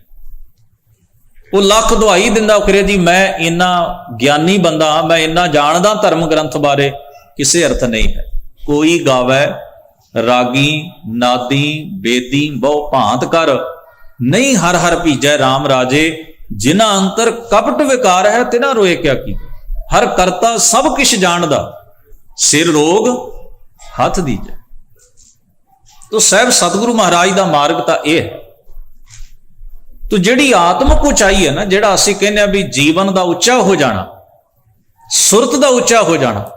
ਉਹ ਲੱਖ ਦੁਹਾਈ ਦਿੰਦਾ ਫਿਰੇ ਜੀ ਮੈਂ ਇੰਨਾ ਗਿਆਨੀ ਬੰਦਾ ਹਾਂ, ਮੈਂ ਇੰਨਾ ਜਾਣਦਾ ਧਰਮ ਗ੍ਰੰਥ ਬਾਰੇ, ਕਿਸੇ ਅਰਥ ਨਹੀਂ ਹੈ। ਕੋਈ ਗਾਵੈ ਰਾਗੀ ਨਾਦੀ ਬੇਦੀ ਬਹੁ ਭਾਂਤ ਕਰ, ਨਹੀਂ ਹਰ ਹਰ ਭੀਜੈ ਰਾਮ ਰਾਜੇ, ਜਿਨ੍ਹਾਂ ਅੰਤਰ ਕਪਟ ਵਿਕਾਰ ਹੈ ਤਿਨਾ ਰੋਏ ਕਿਆ ਕੀ। ਹਰ ਕਰਤਾ ਸਭ ਕਿਛ ਜਾਣਦਾ, ਸਿਰ ਰੋਗ ਹੱਥ ਦੀਜੈ। ਤੋ ਸਾਹਿਬ ਸਤਿਗੁਰੂ ਮਹਾਰਾਜ ਦਾ ਮਾਰਗ ਤਾਂ ਇਹ ਹੈ। ਤੋ ਜਿਹੜੀ ਆਤਮਿਕ ਉਚਾਈ ਹੈ ਨਾ, ਜਿਹੜਾ ਅਸੀਂ ਕਹਿੰਦੇ ਆ ਵੀ ਜੀਵਨ ਦਾ ਉੱਚਾ ਹੋ ਜਾਣਾ, ਸੁਰਤ ਦਾ ਉੱਚਾ ਹੋ ਜਾਣਾ,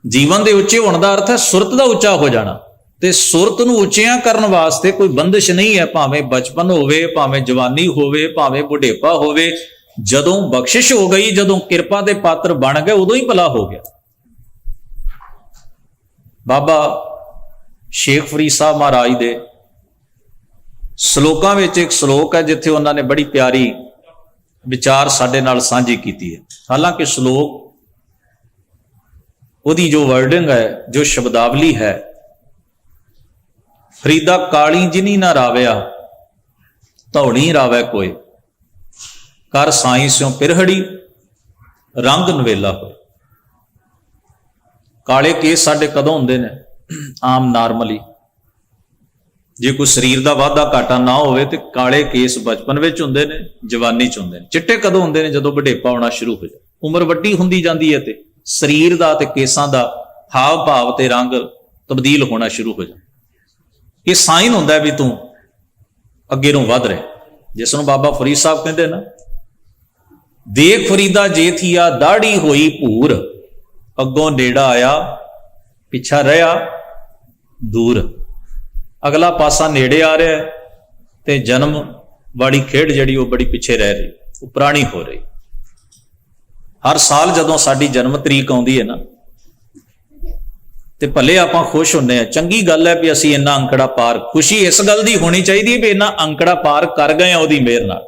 ਜੀਵਨ ਦੇ ਉੱਚੇ ਹੋਣ ਦਾ ਅਰਥ ਹੈ ਸੁਰਤ ਦਾ ਉੱਚਾ ਹੋ ਜਾਣਾ। ਤੇ ਸੁਰਤ ਨੂੰ ਉੱਚਿਆਂ ਕਰਨ ਵਾਸਤੇ ਕੋਈ ਬੰਦਿਸ਼ ਨਹੀਂ ਹੈ, ਭਾਵੇਂ ਬਚਪਨ ਹੋਵੇ, ਭਾਵੇਂ ਜਵਾਨੀ ਹੋਵੇ, ਭਾਵੇਂ ਬੁਢੇਪਾ ਹੋਵੇ। ਜਦੋਂ ਬਖਸ਼ਿਸ਼ ਹੋ ਗਈ, ਜਦੋਂ ਕਿਰਪਾ ਦੇ ਪਾਤਰ ਬਣ ਗਏ, ਉਦੋਂ ਹੀ ਭਲਾ ਹੋ ਗਿਆ। ਬਾਬਾ ਸ਼ੇਖ ਫਰੀਦ ਸਾਹਿਬ ਮਹਾਰਾਜ ਦੇ ਸ਼ਲੋਕਾਂ ਵਿੱਚ ਇੱਕ ਸ਼ਲੋਕ ਹੈ ਜਿੱਥੇ ਉਹਨਾਂ ਨੇ ਬੜੀ ਪਿਆਰੀ ਵਿਚਾਰ ਸਾਡੇ ਨਾਲ ਸਾਂਝੀ ਕੀਤੀ ਹੈ। ਹਾਲਾਂਕਿ ਸ਼ਲੋਕ ਉਹਦੀ ਜੋ ਵਰਡਿੰਗ ਹੈ, ਜੋ ਸ਼ਬਦਾਵਲੀ ਹੈ, ਫਰੀਦਾ ਕਾਲੀ ਜਿਨੀ ਨਾ ਰਾਵਿਆ ਧੌਣੀ ਰਾਵੈ ਕੋਈ, ਕਰ ਸਾਈ ਸਿਉ ਪਿਰਹੜੀ ਰੰਗ ਨਵੇਲਾ ਹੋਏ। ਕਾਲੇ ਕੇਸ ਸਾਡੇ ਕਦੋਂ ਹੁੰਦੇ ਨੇ? ਆਮ ਨਾਰਮਲੀ ਜੇ ਕੋਈ ਸਰੀਰ ਦਾ ਵਾਧਾ ਘਾਟਾ ਨਾ ਹੋਵੇ ਤੇ ਕਾਲੇ ਕੇਸ ਬਚਪਨ ਵਿੱਚ ਹੁੰਦੇ ਨੇ, ਜਵਾਨੀ ਚ ਹੁੰਦੇ ਨੇ। ਚਿੱਟੇ ਕਦੋਂ ਹੁੰਦੇ ਨੇ? ਜਦੋਂ ਵਡੇਪਾ ਹੋਣਾ ਸ਼ੁਰੂ ਹੋ ਜਾਏ, ਉਮਰ ਵੱਡੀ ਹੁੰਦੀ ਜਾਂਦੀ ਹੈ ਤੇ ਸਰੀਰ ਦਾ ਤੇ ਕੇਸਾਂ ਦਾ ਹਾਵ ਭਾਵ ਤੇ ਰੰਗ ਤਬਦੀਲ ਹੋਣਾ ਸ਼ੁਰੂ ਹੋ ਜਾਂਦਾ। ਇਹ ਸਾਈਨ ਹੁੰਦਾ ਵੀ ਤੂੰ ਅੱਗੇ ਨੂੰ ਵੱਧ ਰਿਹਾ, ਜਿਸ ਨੂੰ ਬਾਬਾ ਫਰੀਦ ਸਾਹਿਬ ਕਹਿੰਦੇ ਨਾ, ਦੇਖ ਫਰੀਦਾ ਜੇ ਥੀਆ ਦਾੜੀ ਹੋਈ ਭੂਰ, ਅੱਗੋਂ ਨੇੜਾ ਆਇਆ ਪਿੱਛਾ ਰਿਹਾ ਦੂਰ। ਅਗਲਾ ਪਾਸਾ ਨੇੜੇ ਆ ਰਿਹਾ ਤੇ ਜਨਮ ਵਾਲੀ ਖੇਡ ਜਿਹੜੀ ਉਹ ਬੜੀ ਪਿੱਛੇ ਰਹਿ ਰਹੀ, ਉਹ ਪੁਰਾਣੀ ਹੋ ਰਹੀ। ਹਰ ਸਾਲ ਜਦੋਂ ਸਾਡੀ ਜਨਮ ਤਰੀਕ ਆਉਂਦੀ ਹੈ ਨਾ, ਤੇ ਭਲੇ ਆਪਾਂ ਖੁਸ਼ ਹੁੰਦੇ ਆ, ਚੰਗੀ ਗੱਲ ਹੈ ਵੀ ਅਸੀਂ ਇੰਨਾ ਅੰਕੜਾ ਪਾਰ, ਖੁਸ਼ੀ ਇਸ ਗੱਲ ਦੀ ਹੋਣੀ ਚਾਹੀਦੀ ਹੈ ਵੀ ਇੰਨਾ ਅੰਕੜਾ ਪਾਰ ਕਰ ਗਏ ਆ ਉਹਦੀ ਮਿਹਰ ਨਾਲ,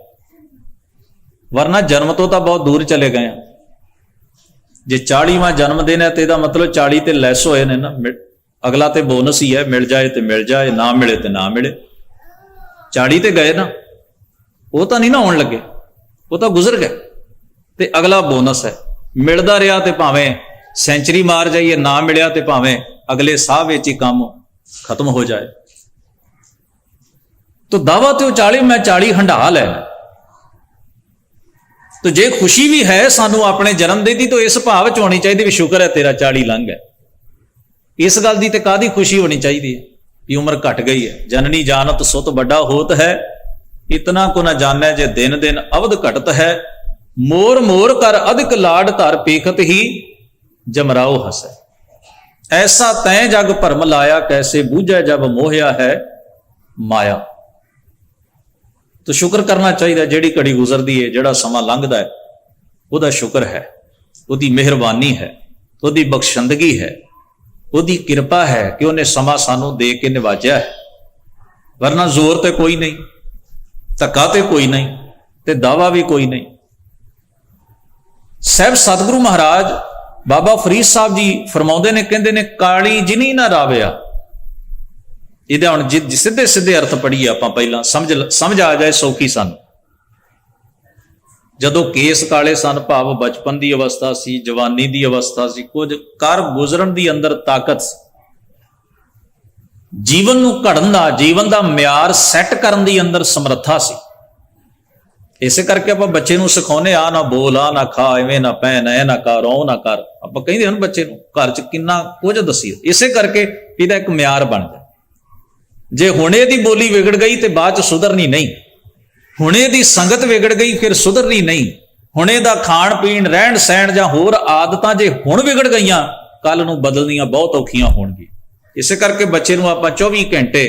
ਵਰਨਾ ਜਨਮ ਤੋਂ ਤਾਂ ਬਹੁਤ ਦੂਰ ਚਲੇ ਗਏ ਆ। ਜੇ 40ਵਾਂ ਜਨਮ ਦਿਨ ਹੈ ਤੇ ਇਹਦਾ ਮਤਲਬ 40 ਤੇ ਲੈਸ ਹੋਏ ਨੇ ਨਾ। ਅਗਲਾ ਤੇ ਬੋਨਸ ਹੀ ਹੈ, ਮਿਲ ਜਾਏ ਤੇ ਮਿਲ ਜਾਏ, ਨਾ ਮਿਲੇ ਤੇ ਨਾ ਮਿਲੇ। 40 ਤੇ ਗਏ ਨਾ, ਉਹ ਤਾਂ ਨਹੀਂ ਨਾ ਆਉਣ ਲੱਗੇ, ਉਹ ਤਾਂ ਗੁਜ਼ਰ ਗਏ ਤੇ ਅਗਲਾ ਬੋਨਸ ਹੈ। ਮਿਲਦਾ ਰਿਹਾ ਤੇ ਭਾਵੇਂ ਸੈਂਚਰੀ ਮਾਰ ਜਾਈਏ, ਨਾ ਮਿਲਿਆ ਤੇ ਭਾਵੇਂ ਅਗਲੇ ਸਾਹ ਵਿੱਚ ਹੀ ਕੰਮ ਖਤਮ ਹੋ ਜਾਏ। ਤੋ ਦਾਵਾ ਤੇ ਉਹ 40, ਮੈਂ 40 ਹੰਢਾ ਲੈਣਾ। ਤੋ ਜੇ ਖੁਸ਼ੀ ਵੀ ਹੈ ਸਾਨੂੰ ਆਪਣੇ ਜਨਮ ਦਿਨ ਦੀ, ਤਾਂ ਇਸ ਭਾਵ ਚ ਹੋਣੀ ਚਾਹੀਦੀ ਵੀ ਸ਼ੁਕਰ ਹੈ ਤੇਰਾ 40 ਲੰਘ ਹੈ। ਇਸ ਗੱਲ ਦੀ ਤੇ ਕਾਹਦੀ ਖੁਸ਼ੀ ਹੋਣੀ ਚਾਹੀਦੀ ਹੈ ਵੀ ਉਮਰ ਘਟ ਗਈ ਹੈ। ਜਨਨੀ ਜਾਨਤ ਸੁਤ ਵੱਡਾ ਹੋਤ ਹੈ, ਇਤਨਾ ਕੋ ਨਾ ਜਾਣੈ ਜੇ ਦਿਨ ਦਿਨ ਅਵਧ ਘਟਤ ਹੈ। ਮੋਰ ਮੋਰ ਕਰ ਅਧਿਕ ਲਾਡ ਧਰ ਪੇਖਤ ਹੀ ਜਮਰਾਓ ਹਸੈ। ਐਸਾ ਤੈਂ ਜਗ ਭਰਮ ਲਾਇਆ, ਕੈਸੇ ਬੂਝੈ ਜਬ ਮੋਹਿਆ ਹੈ ਮਾਇਆ। ਤਾਂ ਸ਼ੁਕਰ ਕਰਨਾ ਚਾਹੀਦਾ, ਜਿਹੜੀ ਘੜੀ ਗੁਜ਼ਰਦੀ ਹੈ, ਜਿਹੜਾ ਸਮਾਂ ਲੰਘਦਾ ਹੈ, ਉਹਦਾ ਸ਼ੁਕਰ ਹੈ, ਉਹਦੀ ਮਿਹਰਬਾਨੀ ਹੈ, ਉਹਦੀ ਬਖਸ਼ੰਦਗੀ ਹੈ, ਉਹਦੀ ਕਿਰਪਾ ਹੈ ਕਿ ਉਹਨੇ ਸਮਾਂ ਸਾਨੂੰ ਦੇ ਕੇ ਨਿਵਾਜਿਆ ਹੈ। ਵਰਨਾ ਜ਼ੋਰ ਤੇ ਕੋਈ ਨਹੀਂ, ਧੱਕਾ ਤੇ ਕੋਈ ਨਹੀਂ, ਤੇ ਦਾਵਾ ਵੀ ਕੋਈ ਨਹੀਂ। ਸਾਹਿਬ ਸਤਿਗੁਰੂ ਮਹਾਰਾਜ ਬਾਬਾ ਫਰੀਦ ਸਾਹਿਬ ਜੀ ਫਰਮਾਉਂਦੇ ਨੇ, ਕਹਿੰਦੇ ਨੇ, ਕਾਲੀ ਜਿਨੀ ਨਾ ਰਾਵਿਆ। ਇਹਦਾ ਹੁਣ ਸਿੱਧੇ ਸਿੱਧੇ ਅਰਥ ਪੜੀਏ ਆਪਾਂ, ਪਹਿਲਾਂ ਸਮਝ ਆ ਜਾਏ ਸੌਖੀ ਸਾਨੂੰ। ਜਦੋਂ ਕੇਸ ਕਾਲੇ ਸਨ, ਭਾਵ ਬਚਪਨ ਦੀ ਅਵਸਥਾ ਸੀ, ਜਵਾਨੀ ਦੀ ਅਵਸਥਾ ਸੀ, ਕੁਝ ਕਰ ਗੁਜ਼ਰਨ ਦੀ ਅੰਦਰ ਤਾਕਤ ਸੀ, ਜੀਵਨ ਨੂੰ ਘੜਨ ਦਾ, ਜੀਵਨ ਦਾ ਮਿਆਰ ਸੈੱਟ ਕਰਨ ਦੀ ਅੰਦਰ ਸਮਰੱਥਾ ਸੀ। ਇਸੇ ਕਰਕੇ ਆਪਾਂ ਬੱਚੇ ਨੂੰ ਸਿਖਾਉਂਦੇ, ਆ ਨਾ ਬੋਲ, ਆ ਨਾ ਖਾ, ਐਵੇਂ ਨਾ ਪਹਿਨ, ਐ ਨਾ ਕਰ, ਉਹ ਨਾ ਕਰ। ਆਪਾਂ ਕਹਿੰਦੇ ਹਨ ਬੱਚੇ ਨੂੰ ਘਰ 'ਚ ਕਿੰਨਾ ਕੁਝ ਦੱਸੀਏ, ਇਸੇ ਕਰਕੇ ਇਹਦਾ ਇੱਕ ਮਿਆਰ ਬਣ ਜਾਏ। ਜੇ ਹੁਣੇ ਦੀ ਬੋਲੀ ਵਿਗੜ ਗਈ ਤੇ ਬਾਅਦ 'ਚ ਸੁਧਰਨੀ ਨਹੀਂ, ਹੁਣੇ ਦੀ ਸੰਗਤ ਵਿਗੜ ਗਈ ਫਿਰ ਸੁਧਰਨੀ ਨਹੀਂ, ਹੁਣੇ ਦਾ ਖਾਣ ਪੀਣ, ਰਹਿਣ ਸਹਿਣ ਜਾਂ ਹੋਰ ਆਦਤਾਂ ਜੇ ਹੁਣ ਵਿਗੜ ਗਈਆਂ, ਕੱਲ ਨੂੰ ਬਦਲਣੀਆਂ ਬਹੁਤ ਔਖੀਆਂ ਹੋਣਗੀਆਂ। ਇਸੇ ਕਰਕੇ ਬੱਚੇ ਨੂੰ ਆਪਾਂ 24 ਘੰਟੇ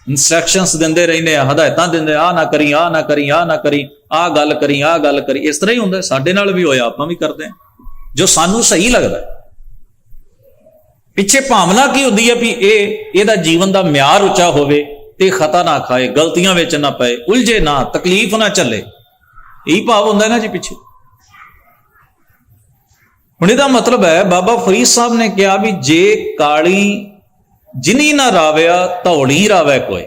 ਇੰਸਟਰਕਸ਼ਨਸ ਦਿੰਦੇ ਰਹਿੰਦੇ ਆ, ਹਦਾਇਤਾਂ ਦਿੰਦੇ, ਆ ਨਾ ਕਰੀ, ਆ ਨਾ ਕਰੀ, ਆ ਨਾ ਕਰੀ, ਆ ਗੱਲ ਕਰੀ, ਆ ਗੱਲ ਕਰੀ। ਇਸ ਤਰ੍ਹਾਂ ਹੀ ਹੁੰਦਾ, ਸਾਡੇ ਨਾਲ ਵੀ ਹੋਇਆ, ਆਪਾਂ ਵੀ ਕਰਦੇ ਹਾਂ ਜੋ ਸਾਨੂੰ ਸਹੀ ਲੱਗਦਾ। ਪਿੱਛੇ ਭਾਵਨਾ ਕੀ ਹੁੰਦੀ ਹੈ ਵੀ ਇਹਦਾ ਜੀਵਨ ਦਾ ਮਿਆਰ ਉੱਚਾ ਹੋਵੇ ਤੇ ਖਤਾ ਨਾ ਖਾਏ, ਗਲਤੀਆਂ ਵਿੱਚ ਨਾ ਪਏ, ਉਲਝੇ ਨਾ, ਤਕਲੀਫ ਨਾ ਚੱਲੇ, ਇਹੀ ਭਾਵ ਹੁੰਦਾ ਨਾ ਜੀ ਪਿੱਛੇ। ਹੁਣ ਇਹਦਾ ਮਤਲਬ ਹੈ ਬਾਬਾ ਫਰੀਦ ਸਾਹਿਬ ਨੇ ਕਿਹਾ ਵੀ ਜੇ ਕਾਲੀ ਜਿਨੀ ਨਾ ਰਾਵਿਆ ਧੌਲੀ ਰਾਵੈ ਕੋਈ।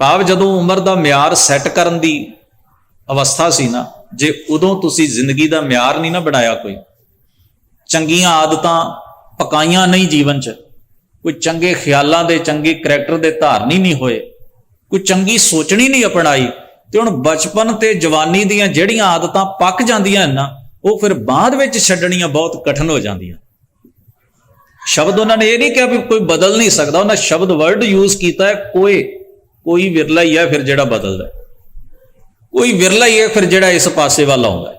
ਭਾਵ ਜਦੋਂ ਉਮਰ ਦਾ ਮਿਆਰ ਸੈੱਟ ਕਰਨ ਦੀ ਅਵਸਥਾ ਸੀ ਨਾ, ਜੇ ਉਦੋਂ ਤੁਸੀਂ ਜ਼ਿੰਦਗੀ ਦਾ ਮਿਆਰ ਨਹੀਂ ਨਾ ਬਣਾਇਆ, ਕੋਈ ਚੰਗੀਆਂ ਆਦਤਾਂ ਪਕਾਈਆਂ ਨਹੀਂ ਜੀਵਨ 'ਚ, ਕੋਈ ਚੰਗੇ ਖਿਆਲਾਂ ਦੇ, ਚੰਗੇ ਕਰੈਕਟਰ ਦੇ ਧਾਰਨੀ ਨਹੀਂ ਹੋਏ, ਕੋਈ ਚੰਗੀ ਸੋਚਣੀ ਨਹੀਂ ਅਪਣਾਈ, ਤੇ ਹੁਣ ਬਚਪਨ ਤੇ ਜਵਾਨੀ ਦੀਆਂ ਜਿਹੜੀਆਂ ਆਦਤਾਂ ਪੱਕ ਜਾਂਦੀਆਂ ਨਾ, ਉਹ ਫਿਰ ਬਾਅਦ ਵਿੱਚ ਛੱਡਣੀਆਂ ਬਹੁਤ ਕਠਿਨ ਹੋ ਜਾਂਦੀਆਂ। ਸ਼ਬਦ ਉਹਨਾਂ ਨੇ ਇਹ ਨਹੀਂ ਕਿਹਾ ਵੀ ਕੋਈ ਬਦਲ ਨਹੀਂ ਸਕਦਾ, ਉਹਨਾਂ ਸ਼ਬਦ ਵਰਡ ਯੂਜ਼ ਕੀਤਾ ਹੈ, ਕੋਈ ਵਿਰਲਾ ਹੀ ਹੈ ਫਿਰ ਜਿਹੜਾ ਬਦਲਦਾ, ਕੋਈ ਵਿਰਲਾ ਹੀ ਹੈ ਫਿਰ ਜਿਹੜਾ ਇਸ ਪਾਸੇ ਵੱਲ ਆਉਂਦਾ,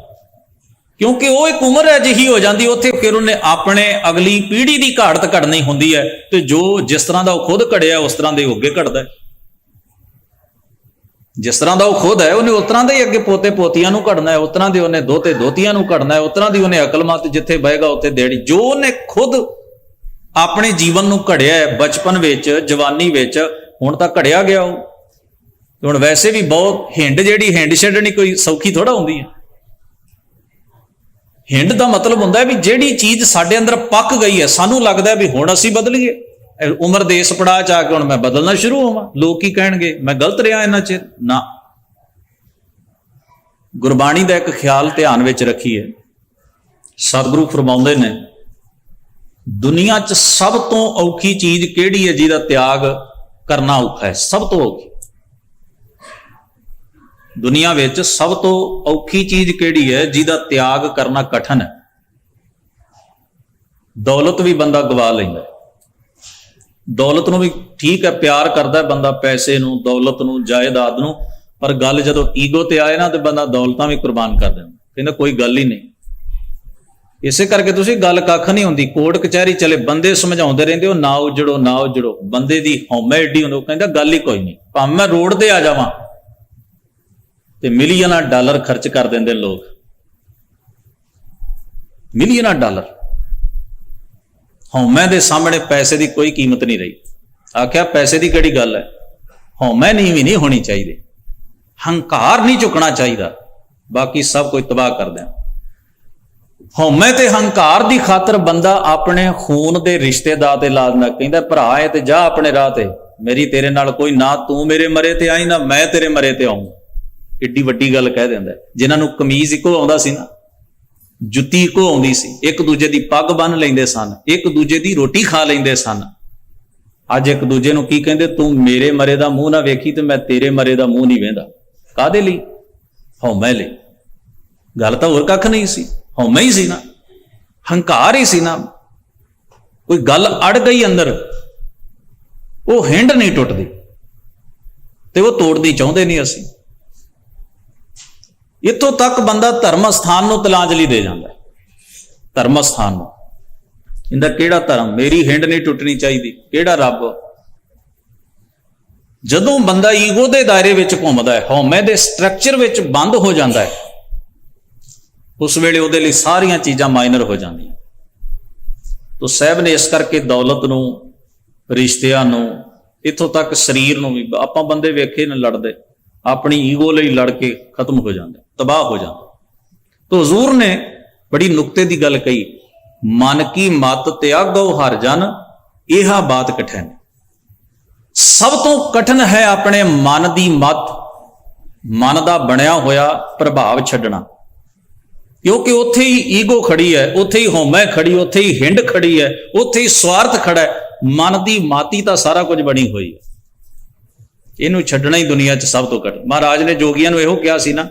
ਕਿਉਂਕਿ ਉਹ ਇੱਕ ਉਮਰ ਅਜਿਹੀ ਹੋ ਜਾਂਦੀ, ਉੱਥੇ ਫਿਰ ਉਹਨੇ ਆਪਣੇ ਅਗਲੀ ਪੀੜ੍ਹੀ ਦੀ ਘਾੜਤ ਘੜਨੀ ਹੁੰਦੀ ਹੈ, ਤੇ ਜੋ ਜਿਸ ਤਰ੍ਹਾਂ ਦਾ ਉਹ ਖੁਦ ਘੜਿਆ ਉਸ ਤਰ੍ਹਾਂ ਦੇ ਉਹ ਅੱਗੇ ਘੜਦਾ। ਜਿਸ ਤਰ੍ਹਾਂ ਦਾ ਉਹ ਖੁਦ ਹੈ ਉਹਨੇ ਉਸ ਤਰ੍ਹਾਂ ਦੇ ਹੀ ਅੱਗੇ ਪੋਤੇ ਪੋਤੀਆਂ ਨੂੰ ਘੜਨਾ ਹੈ, ਉਸ ਤਰ੍ਹਾਂ ਦੇ ਉਹਨੇ ਦੋਤੇ ਦੋਤੀਆਂ ਨੂੰ ਘੜਨਾ ਹੈ, ਉਸ ਤਰ੍ਹਾਂ ਦੀ ਉਹਨੇ ਅਕਲਮਤ ਜਿੱਥੇ ਬਹੇਗਾ ਉੱਥੇ ਦੇੜੀ। ਜੋ ਉਹਨੇ ਖੁਦ ਆਪਣੇ ਜੀਵਨ ਨੂੰ ਘੜਿਆ ਹੈ ਬਚਪਨ ਵਿੱਚ, ਜਵਾਨੀ ਵਿੱਚ, ਹੁਣ ਤਾਂ ਘੜਿਆ ਗਿਆ ਉਹ। ਹੁਣ ਵੈਸੇ ਵੀ ਬਹੁਤ ਜਿਹੜੀ ਹਿੰਡ ਛੱਡਣੀ ਕੋਈ ਸੌਖੀ ਥੋੜਾ ਹੁੰਦੀ ਹੈ। ਹਿੰਡ ਦਾ ਮਤਲਬ ਹੁੰਦਾ ਹੈ ਵੀ ਜਿਹੜੀ ਚੀਜ਼ ਸਾਡੇ ਅੰਦਰ ਪੱਕ ਗਈ ਹੈ, ਸਾਨੂੰ ਲੱਗਦਾ ਵੀ ਹੁਣ ਅਸੀਂ ਬਦਲੀਏ, ਉਮਰ ਦੇ ਇਸ ਪੜਾਅ 'ਚ ਆ ਕੇ ਹੁਣ ਮੈਂ ਬਦਲਣਾ ਸ਼ੁਰੂ ਹੋਵਾਂ, ਲੋਕ ਕੀ ਕਹਿਣਗੇ, ਮੈਂ ਗਲਤ ਰਿਹਾ ਇੰਨਾ ਚਿਰ ਨਾ। ਗੁਰਬਾਣੀ ਦਾ ਇੱਕ ਖਿਆਲ ਧਿਆਨ ਵਿੱਚ ਰੱਖੀਏ, ਸਤਿਗੁਰੂ ਫਰਮਾਉਂਦੇ ਨੇ, ਦੁਨੀਆ 'ਚ ਸਭ ਤੋਂ ਔਖੀ ਚੀਜ਼ ਕਿਹੜੀ ਹੈ ਜਿਹਦਾ ਤਿਆਗ ਕਰਨਾ ਔਖਾ ਹੈ? ਸਭ ਤੋਂ ਔਖੀ ਦੁਨੀਆ ਵਿੱਚ ਸਭ ਤੋਂ ਔਖੀ ਚੀਜ਼ ਕਿਹੜੀ ਹੈ ਜਿਹਦਾ ਤਿਆਗ ਕਰਨਾ ਕਠਿਨ ਹੈ? ਦੌਲਤ ਵੀ ਬੰਦਾ ਗਵਾ ਲੈਂਦਾ, ਦੌਲਤ ਨੂੰ ਵੀ ਠੀਕ ਹੈ, ਪਿਆਰ ਕਰਦਾ ਬੰਦਾ ਪੈਸੇ ਨੂੰ, ਦੌਲਤ ਨੂੰ, ਜਾਇਦਾਦ ਨੂੰ, ਪਰ ਗੱਲ ਜਦੋਂ ਈਗੋ ਤੇ ਆਏ ਨਾ ਤੇ ਬੰਦਾ ਦੌਲਤਾਂ ਵੀ ਕੁਰਬਾਨ ਕਰ ਦਿੰਦਾ, ਕਹਿੰਦਾ ਕੋਈ ਗੱਲ ਹੀ ਨਹੀਂ। ਇਸੇ ਕਰਕੇ ਤੁਸੀਂ ਗੱਲ ਕੱਖ ਨਹੀਂ ਹੁੰਦੀ, ਕੋਰਟ ਕਚਹਿਰੀ ਚਲੇ ਬੰਦੇ ਸਮਝਾਉਂਦੇ ਰਹਿੰਦੇ, ਉਹ ਨਾ ਉਜੜੋ ਨਾ ਉਜੜੋ, ਬੰਦੇ ਦੀ ਹਉਮੈ ਏਡੀ ਹੁੰਦੀ, ਉਹ ਕਹਿੰਦਾ ਗੱਲ ਹੀ ਕੋਈ ਨਹੀਂ, ਭਾਵੇਂ ਮੈਂ ਰੋਡ ਤੇ ਆ ਜਾਵਾਂ। ਤੇ ਮਿਲੀਅਨਾਂ ਡਾਲਰ ਖਰਚ ਕਰ ਦਿੰਦੇ ਲੋਕ, ਮਿਲੀਅਨਾਂ ਡਾਲਰ। ਹਉਮੈ ਦੇ ਸਾਹਮਣੇ ਪੈਸੇ ਦੀ ਕੋਈ ਕੀਮਤ ਨਹੀਂ ਰਹੀ। ਆਖਿਆ ਪੈਸੇ ਦੀ ਕਿਹੜੀ ਗੱਲ ਹੈ, ਹਉਮੈ ਨਹੀਂ ਵੀ ਨਹੀਂ ਹੋਣੀ ਚਾਹੀਦੀ, ਹੰਕਾਰ ਨਹੀਂ ਝੁਕਣਾ ਚਾਹੀਦਾ, ਬਾਕੀ ਸਭ ਕੁਝ ਤਬਾਹ ਕਰ ਦਿਆਂ। ਹਉਮੈ ਤੇ ਹੰਕਾਰ ਦੀ ਖਾਤਰ ਬੰਦਾ ਆਪਣੇ ਖੂਨ ਦੇ ਰਿਸ਼ਤੇਦਾਰ ਤੇ ਲਾ ਦਿੰਦਾ, ਕਹਿੰਦਾ ਭਰਾ ਹੈ ਤੇ ਜਾ ਆਪਣੇ ਰਾਹ ਤੇ, ਮੇਰੀ ਤੇਰੇ ਨਾਲ ਕੋਈ ਨਾ, ਤੂੰ ਮੇਰੇ ਮਰੇ ਤੇ ਆਈ ਨਾ ਮੈਂ ਤੇਰੇ ਮਰੇ ਤੇ ਆਊਂ। ਏਡੀ ਵੱਡੀ ਗੱਲ ਕਹਿ ਦਿੰਦਾ। ਜਿਨ੍ਹਾਂ ਨੂੰ ਕਮੀਜ਼ ਇੱਕੋ ਆਉਂਦਾ ਸੀ ਨਾ, ਜੁੱਤੀ ਇੱਕੋ ਆਉਂਦੀ ਸੀ, ਇੱਕ ਦੂਜੇ ਦੀ ਪੱਗ ਬੰਨ੍ਹ ਲੈਂਦੇ ਸਨ, ਇੱਕ ਦੂਜੇ ਦੀ ਰੋਟੀ ਖਾ ਲੈਂਦੇ ਸਨ। ਅੱਜ ਇੱਕ ਦੂਜੇ ਨੂੰ ਕੀ ਕਹਿੰਦੇ, ਤੂੰ ਮੇਰੇ ਮਰੇ ਦਾ ਮੂੰਹ ਨਾ ਵੇਖੀ ਤੇ ਮੈਂ ਤੇਰੇ ਮਰੇ ਦਾ ਮੂੰਹ ਨਹੀਂ ਵੇਂਦਾ। ਕਾਹਦੇ ਲਈ? ਹਉਮੈ ਲਈ। ਗੱਲ ਤਾਂ ਹੋਰ ਕੱਖ ਨਹੀਂ ਸੀ, ਹਉਮੈ ਹੀ ਸੀ ਨਾ, ਹੰਕਾਰ ਹੀ ਸੀ ਨਾ। ਕੋਈ ਗੱਲ ਅੜ ਗਈ ਅੰਦਰ, ਉਹ ਹਿੰਡ ਨਹੀਂ ਟੁੱਟਦੀ ਤੇ ਉਹ ਤੋੜਨੀ ਚਾਹੁੰਦੇ ਨਹੀਂ ਅਸੀਂ। ਇੱਥੋਂ ਤੱਕ ਬੰਦਾ ਧਰਮ ਸਥਾਨ ਨੂੰ ਤਿਲਾਂਜਲੀ ਦੇ ਜਾਂਦਾ। ਧਰਮ ਸਥਾਨ ਨੂੰ, ਇਹਦਾ ਕਿਹੜਾ ਧਰਮ? ਮੇਰੀ ਹਿੰਡ ਨਹੀਂ ਟੁੱਟਣੀ ਚਾਹੀਦੀ, ਕਿਹੜਾ ਰੱਬ? ਜਦੋਂ ਬੰਦਾ ਈਗੋ ਦੇ ਦਾਇਰੇ ਵਿੱਚ ਘੁੰਮਦਾ ਹੈ, ਹਉਮੈ ਦੇ ਸਟਰਕਚਰ ਵਿੱਚ ਬੰਦ ਹੋ ਜਾਂਦਾ ਹੈ, ਉਸ ਵੇਲੇ ਉਹਦੇ ਲਈ ਸਾਰੀਆਂ ਚੀਜ਼ਾਂ ਮਾਈਨਰ ਹੋ ਜਾਂਦੀਆਂ। ਤੋ ਸਾਹਿਬ ਨੇ ਇਸ ਕਰਕੇ ਦੌਲਤ ਨੂੰ, ਰਿਸ਼ਤਿਆਂ ਨੂੰ, ਇੱਥੋਂ ਤੱਕ ਸਰੀਰ ਨੂੰ ਵੀ, ਆਪਾਂ ਬੰਦੇ ਵੇਖੇ ਨੇ ਲੜਦੇ, ਆਪਣੀ ਈਗੋ ਲਈ ਲੜ ਕੇ ਖਤਮ ਹੋ ਜਾਂਦੇ, ਤਬਾਹ ਹੋ ਜਾਂਦੇ। ਤੋ ਹਜ਼ੂਰ ਨੇ ਬੜੀ ਨੁਕਤੇ ਦੀ ਗੱਲ ਕਹੀ, ਮਨ ਕੀ ਮਤ ਤਿਆਗੋ ਹਰ ਜਨ, ਇਹਾ ਬਾਤ ਕਠਿਨ। ਸਭ ਤੋਂ ਕਠਿਨ ਹੈ ਆਪਣੇ ਮਨ ਦੀ ਮਤ, ਮਨ ਦਾ ਬਣਿਆ ਹੋਇਆ ਪ੍ਰਭਾਵ ਛੱਡਣਾ, ਕਿਉਂਕਿ ਉੱਥੇ ਹੀ ਈਗੋ ਖੜੀ ਹੈ, ਉੱਥੇ ਹੀ ਹਉਮੈ ਖੜੀ, ਉੱਥੇ ਹੀ ਹਿੰਡ ਖੜੀ ਹੈ, ਉੱਥੇ ਹੀ ਸਵਾਰਥ ਖੜਾ ਹੈ। ਮਨ ਦੀ ਮਾਤੀ ਤਾਂ ਸਾਰਾ ਕੁਝ ਬਣੀ ਹੋਈ ਹੈ, ਇਹਨੂੰ ਛੱਡਣਾ ਹੀ ਦੁਨੀਆ 'ਚ ਸਭ ਤੋਂ ਕਠਿਨ। ਮਹਾਰਾਜ ਨੇ ਜੋਗੀਆਂ ਨੂੰ ਇਹੋ ਕਿਹਾ ਸੀ ਨਾ,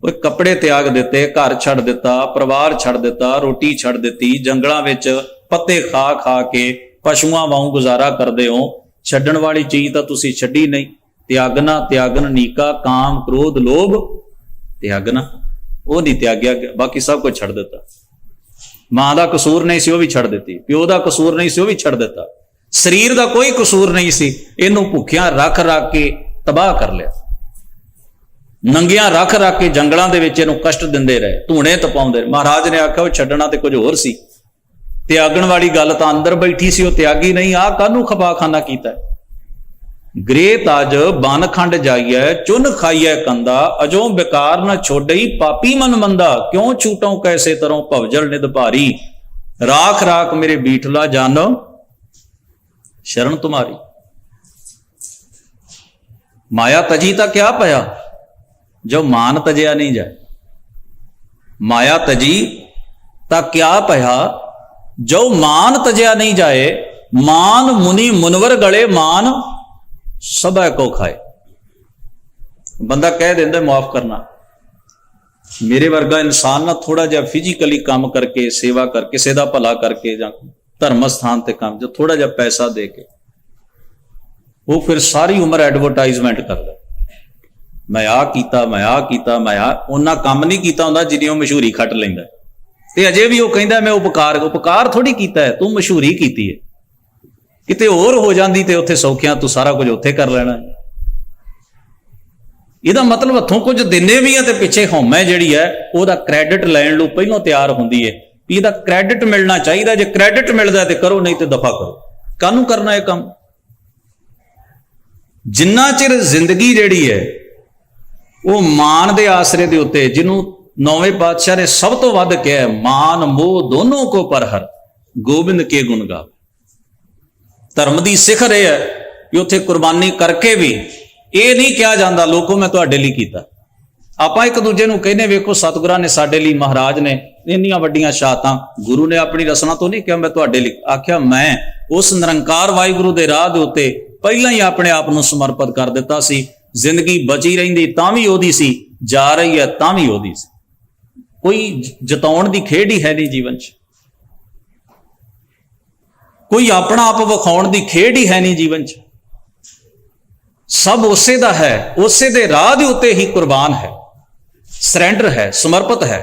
ਉਹ ਕੱਪੜੇ ਤਿਆਗ ਦਿੱਤੇ, ਘਰ ਛੱਡ ਦਿੱਤਾ, ਪਰਿਵਾਰ ਛੱਡ ਦਿੱਤਾ, ਰੋਟੀ ਛੱਡ ਦਿੱਤੀ, ਜੰਗਲਾਂ ਵਿੱਚ ਪੱਤੇ ਖਾ ਖਾ ਕੇ ਪਸ਼ੂਆਂ ਵਾਂਗ ਗੁਜ਼ਾਰਾ ਕਰਦੇ ਹੋ। ਛੱਡਣ ਵਾਲੀ ਚੀਜ਼ ਤਾਂ ਤੁਸੀਂ ਛੱਡੀ ਨਹੀਂ। ਤਿਆਗਣਾ ਤਿਆਗਨ ਨੀਕਾ, ਕਾਮ ਕ੍ਰੋਧ ਲੋਭ ਤਿਆਗਣਾ, ਉਹ ਨਹੀਂ ਤਿਆਗਿਆ ਗਿਆ, ਬਾਕੀ ਸਭ ਕੁਝ ਛੱਡ ਦਿੱਤਾ। ਮਾਂ ਦਾ ਕਸੂਰ ਨਹੀਂ ਸੀ, ਉਹ ਵੀ ਛੱਡ ਦਿੱਤੀ। ਪਿਓ ਦਾ ਕਸੂਰ ਨਹੀਂ ਸੀ, ਉਹ ਵੀ ਛੱਡ ਦਿੱਤਾ। ਸਰੀਰ ਦਾ ਕੋਈ ਕਸੂਰ ਨਹੀਂ ਸੀ, ਇਹਨੂੰ ਭੁੱਖਿਆਂ ਰੱਖ ਰੱਖ ਕੇ ਤਬਾਹ ਕਰ ਲਿਆ। ਨੰਗਿਆਂ ਰੱਖ ਰੱਖ ਕੇ ਜੰਗਲਾਂ ਦੇ ਵਿੱਚ ਇਹਨੂੰ ਕਸ਼ਟ ਦਿੰਦੇ ਰਹੇ, ਧੂਣੇ ਤਪਾਉਂਦੇ ਰਹੇ। ਮਹਾਰਾਜ ਨੇ ਆਖਿਆ ਉਹ ਛੱਡਣਾ ਤੇ ਕੁਝ ਹੋਰ ਸੀ, ਤਿਆਗਣ ਵਾਲੀ ਗੱਲ ਤਾਂ ਅੰਦਰ ਬੈਠੀ ਸੀ, ਉਹ ਤਿਆਗੀ ਨਹੀਂ। ਆਹ ਕਾਹਨੂੰ ਖਪਾਖਾਨਾ ਕੀਤਾ? ਗ੍ਰੇ ਤਾਜ ਬਨ ਖੰਡ ਜਾਈਐ, ਚੁਨ ਖਾਈਐ ਕੰਦਾ, ਅਜੋ ਬਿਕਾਰ ਨਾ ਛੋਡਈ ਪਾਪੀ ਮਨ ਮੰਦਾ, ਕਿਉਂ ਛੂਟੋਂ ਕੈਸੇ ਤਰੋਂ ਭਵਜਲ ਨਿਧ ਭਾਰੀ, ਰਾਖ ਰਾਖ ਮੇਰੇ ਬੀਠਲਾ ਜਾਨੋ शरण तुम्हारी। माया तजी ता क्या पया, जो मान तजया नहीं जाए। माया तजी ता क्या पया, जो मान तजया नहीं जाए। मान मुनि मुनवर गले, मान सब को खाए। बंदा कह देंदा माफ करना, मेरे वर्गा इंसान ना थोड़ा जिहा फिजिकली काम करके, सेवा करके, किसी दा भला करके, जां धर्म स्थान ते काम, जो थोड़ा जिहा पैसा दे के, वो फिर सारी उम्र एडवरटाइजमेंट करदा, मैं आ कीता, मैं आ कीता, मैं आ। उन्ना काम नहीं कीता हुंदा जिन्नी वो मशहूरी खट लैंदा, ते अजे भी वो कहंदा मैं उपकार उपकार थोड़ी कीता है, तू मशहूरी कीती है। किते होर हो जांदी ते उत्थे सौखियां तू सारा कुछ उत्थे कर लेना। ਇਹਦਾ मतलब हथों कुछ दिने भी है ते पिछे हौमै जिहड़ी है ਉਹਦਾ क्रेडिट लैण लई ਪਹਿਲੋਂ ਤਿਆਰ ਹੁੰਦੀ है ਵੀ ਇਹਦਾ क्रेडिट मिलना चाहिए। जे क्रेडिट मिलदा ते करो, नहीं तो दफा करो। कानू करना है काम? जिन्ना चिर जिंदगी जिहड़ी है वो मान दे आसरे दे उत्ते, जिन्हों नौवें पातशाह ने सब तो वध कहा है, मान मोह दोनों को परहर, गोबिंद के गुण गा। धर्म की सिखर यह है कि उत्थे कुर्बानी करके भी ਇਹ ਨਹੀਂ ਕਿਹਾ ਜਾਂਦਾ ਲੋਕੋ ਮੈਂ ਤੁਹਾਡੇ ਲਈ ਕੀਤਾ। ਆਪਾਂ ਇੱਕ ਦੂਜੇ ਨੂੰ ਕਹਿੰਦੇ ਵੇਖੋ ਸਤਿਗੁਰਾਂ ਨੇ ਸਾਡੇ ਲਈ, ਮਹਾਰਾਜ ਨੇ ਇੰਨੀਆਂ ਵੱਡੀਆਂ ਸ਼ਹਾਦਤਾਂ, ਗੁਰੂ ਨੇ ਆਪਣੀ ਰਸਨਾ ਤੋਂ ਨਹੀਂ ਕਿਹਾ ਮੈਂ ਤੁਹਾਡੇ ਲਈ, ਆਖਿਆ ਮੈਂ ਉਸ ਨਿਰੰਕਾਰ ਵਾਹਿਗੁਰੂ ਦੇ ਰਾਹ ਦੇ ਉੱਤੇ ਪਹਿਲਾਂ ਹੀ ਆਪਣੇ ਆਪ ਨੂੰ ਸਮਰਪਿਤ ਕਰ ਦਿੱਤਾ ਸੀ। ਜ਼ਿੰਦਗੀ ਬਚੀ ਰਹਿੰਦੀ ਤਾਂ ਵੀ ਉਹਦੀ ਸੀ, ਜਾ ਰਹੀ ਹੈ ਤਾਂ ਵੀ ਉਹਦੀ ਸੀ। ਕੋਈ ਜਿਤਾਉਣ ਦੀ ਖੇਡ ਹੀ ਹੈ ਨਹੀਂ ਜੀਵਨ 'ਚ, ਕੋਈ ਆਪਣਾ ਆਪ ਵਿਖਾਉਣ ਦੀ ਖੇਡ ਹੀ ਹੈ ਨਹੀਂ ਜੀਵਨ 'ਚ। सब उसे दा है, उसे दे राह दे उत्ते ही कुर्बान है, सरेंडर है, समर्पित है।